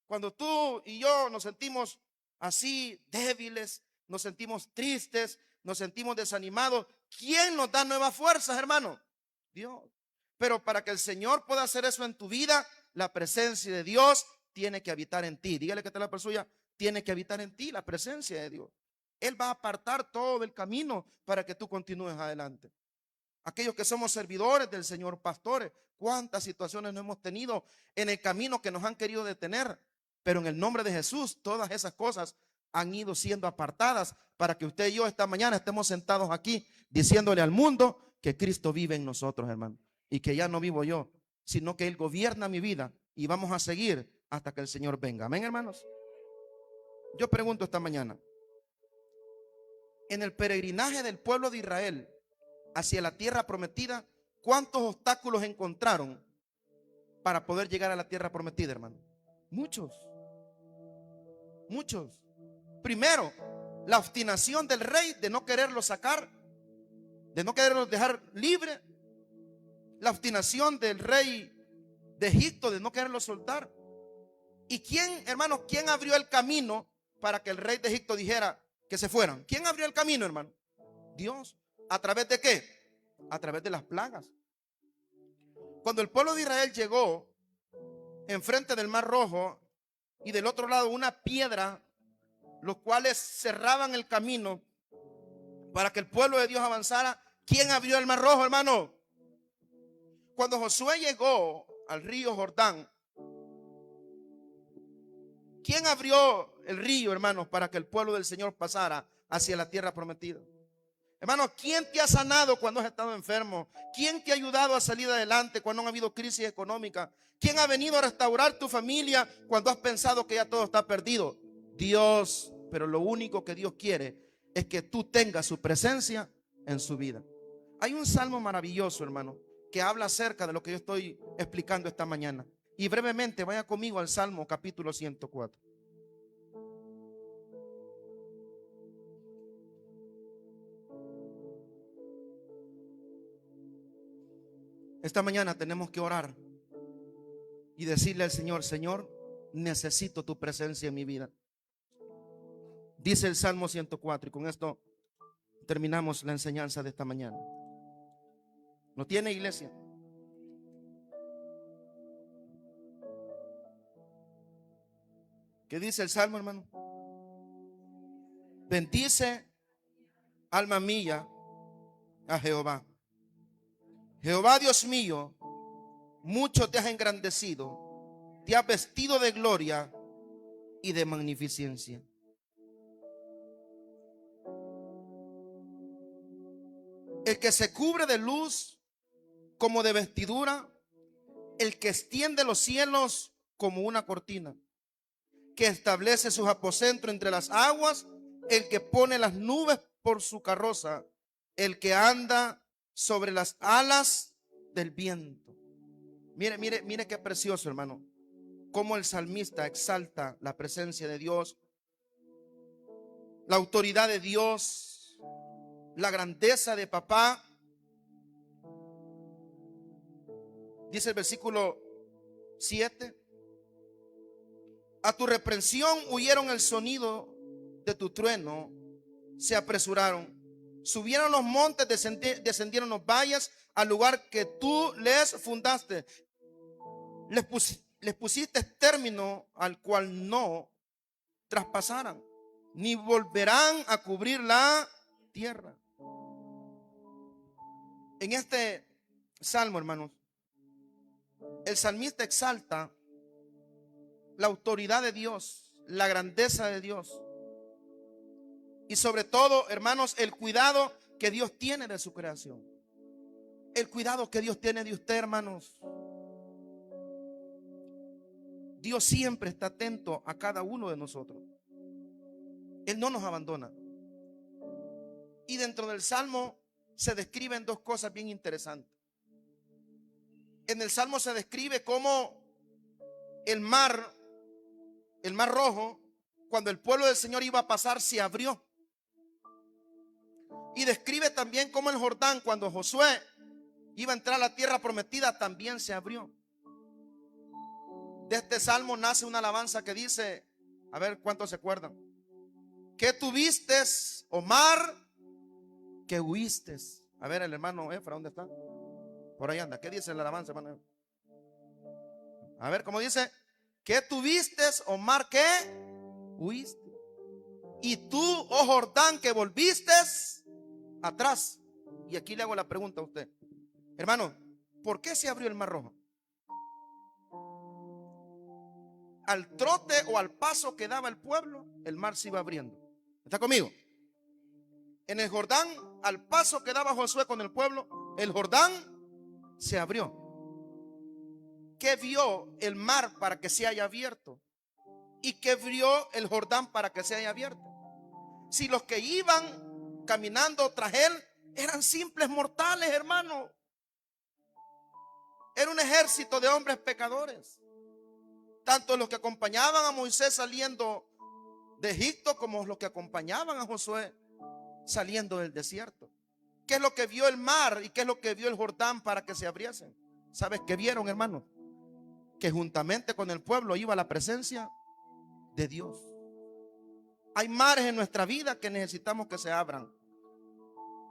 Cuando tú y yo nos sentimos así débiles, nos sentimos tristes, nos sentimos desanimados, ¿quién nos da nuevas fuerzas, hermano? Dios. Pero para que el Señor pueda hacer eso en tu vida, la presencia de Dios tiene que habitar en ti. Dígale que está la persona, tiene que habitar en ti la presencia de Dios. Él va a apartar todo el camino para que tú continúes adelante. Aquellos que somos servidores del Señor, pastores, cuántas situaciones no hemos tenido en el camino que nos han querido detener, pero en el nombre de Jesús todas esas cosas han ido siendo apartadas para que usted y yo esta mañana estemos sentados aquí diciéndole al mundo que Cristo vive en nosotros, hermano, y que ya no vivo yo, sino que Él gobierna mi vida y vamos a seguir hasta que el Señor venga. Amén, hermanos. Yo pregunto esta mañana, en el peregrinaje del pueblo de Israel hacia la tierra prometida, ¿cuántos obstáculos encontraron para poder llegar a la tierra prometida, hermano? Muchos, muchos. Primero, la obstinación del rey de no quererlos sacar, de no quererlos dejar libre. La obstinación del rey de Egipto de no quererlos soltar. ¿Y quién, hermano, quién abrió el camino para que el rey de Egipto dijera que se fueran? ¿Quién abrió el camino, hermano? Dios. ¿A través de qué? A través de las plagas. Cuando el pueblo de Israel llegó enfrente del Mar Rojo y del otro lado una piedra, los cuales cerraban el camino para que el pueblo de Dios avanzara, ¿quién abrió el Mar Rojo, hermano? Cuando Josué llegó al río Jordán, ¿quién abrió el río, hermanos, para que el pueblo del Señor pasara hacia la tierra prometida? Hermano, ¿quién te ha sanado cuando has estado enfermo? ¿Quién te ha ayudado a salir adelante cuando ha habido crisis económica? ¿Quién ha venido a restaurar tu familia cuando has pensado que ya todo está perdido? Dios. Pero lo único que Dios quiere es que tú tengas su presencia en su vida. Hay un salmo maravilloso, hermano, que habla acerca de lo que yo estoy explicando esta mañana. Y brevemente, vaya conmigo al Salmo capítulo 104. Esta mañana tenemos que orar y decirle al Señor: Señor, necesito tu presencia en mi vida. Dice el Salmo 104, y con esto terminamos la enseñanza de esta mañana. ¿Lo tiene, iglesia? ¿Qué dice el Salmo, hermano? Bendice, alma mía, a Jehová. Jehová, Dios mío, mucho te has engrandecido, te has vestido de gloria y de magnificencia. El que se cubre de luz como de vestidura, el que extiende los cielos como una cortina, que establece sus aposentos entre las aguas, el que pone las nubes por su carroza, el que anda sobre las alas del viento. Mire, mire, mire qué precioso, hermano, cómo el salmista exalta la presencia de Dios, la autoridad de Dios, la grandeza de papá. Dice el versículo 7: a tu reprensión huyeron el sonido de tu trueno, se apresuraron, subieron los montes, descendieron los valles, al lugar que tú les fundaste. Les pusiste término al cual no traspasaran, ni volverán a cubrir la tierra. En este salmo, hermanos, el salmista exalta la autoridad de Dios, la grandeza de Dios, y sobre todo, hermanos, el cuidado que Dios tiene de su creación, el cuidado que Dios tiene de usted, hermanos. Dios siempre está atento a cada uno de nosotros. Él no nos abandona. Y dentro del salmo se describen dos cosas bien interesantes. En el salmo se describe cómo el mar Rojo, cuando el pueblo del Señor iba a pasar, se abrió. Y describe también cómo el Jordán, cuando Josué iba a entrar a la tierra prometida, también se abrió. De este salmo nace una alabanza que dice, a ver cuántos se acuerdan: ¿qué tuviste, oh mar, que huiste? A ver, el hermano Efra, ¿dónde está? Por ahí anda. ¿Qué dice la alabanza, hermano? A ver, ¿cómo dice? ¿Qué tuviste, oh mar, que huiste? Y tú, oh Jordán, que volviste atrás. Y aquí le hago la pregunta a usted, hermano, ¿por qué se abrió el mar Rojo? Al trote o al paso que daba el pueblo, el mar se iba abriendo. ¿Está conmigo? En el Jordán, al paso que daba Josué con el pueblo, el Jordán se abrió. ¿Qué vio el mar para que se haya abierto? ¿Y qué vio el Jordán para que se haya abierto? Si los que iban caminando tras él eran simples mortales, hermano. Era un ejército de hombres pecadores. Tanto los que acompañaban a Moisés saliendo de Egipto como los que acompañaban a Josué saliendo del desierto. ¿Qué es lo que vio el mar y qué es lo que vio el Jordán para que se abriesen? ¿Sabes qué vieron, hermano? Que juntamente con el pueblo iba la presencia de Dios. Hay mares en nuestra vida que necesitamos que se abran.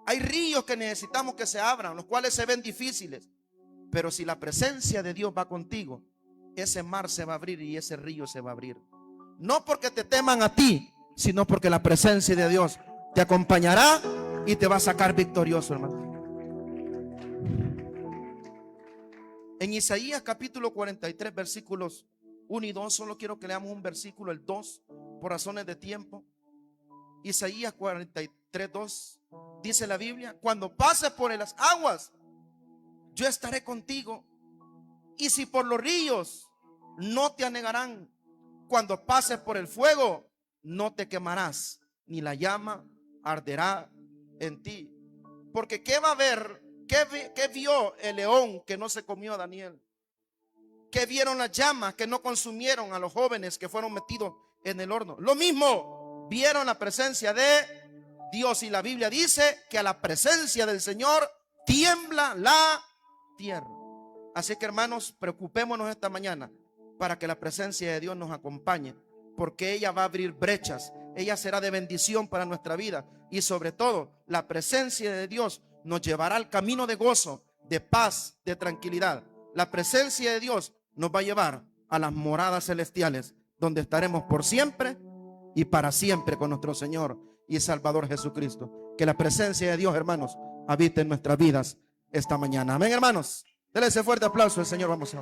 Hay ríos que necesitamos que se abran, los cuales se ven difíciles. Pero si la presencia de Dios va contigo, ese mar se va a abrir y ese río se va a abrir. No porque te teman a ti, sino porque la presencia de Dios te acompañará y te va a sacar victorioso, hermano. En Isaías capítulo 43, versículos 1 y 2, solo quiero que leamos un versículo, el 2, por razones de tiempo. Isaías 43, 2, dice la Biblia: cuando pases por las aguas, yo estaré contigo, y si por los ríos, no te anegarán. Cuando pases por el fuego, no te quemarás, ni la llama arderá en ti. Porque ¿qué va a ver? ¿Qué vio el león que no se comió a Daniel? ¿Qué vieron las llamas que no consumieron a los jóvenes que fueron metidos en el horno? Lo mismo, vieron la presencia de Dios, y la Biblia dice que a la presencia del Señor tiembla la tierra. Así que, hermanos, preocupémonos esta mañana para que la presencia de Dios nos acompañe, porque ella va a abrir brechas, ella será de bendición para nuestra vida, y sobre todo la presencia de Dios nos llevará al camino de gozo, de paz, de tranquilidad. La presencia de Dios nos va a llevar a las moradas celestiales, donde estaremos por siempre y para siempre con nuestro Señor y Salvador Jesucristo. Que la presencia de Dios, hermanos, habite en nuestras vidas esta mañana. Amén, hermanos. Denle ese fuerte aplauso al Señor. Vamos a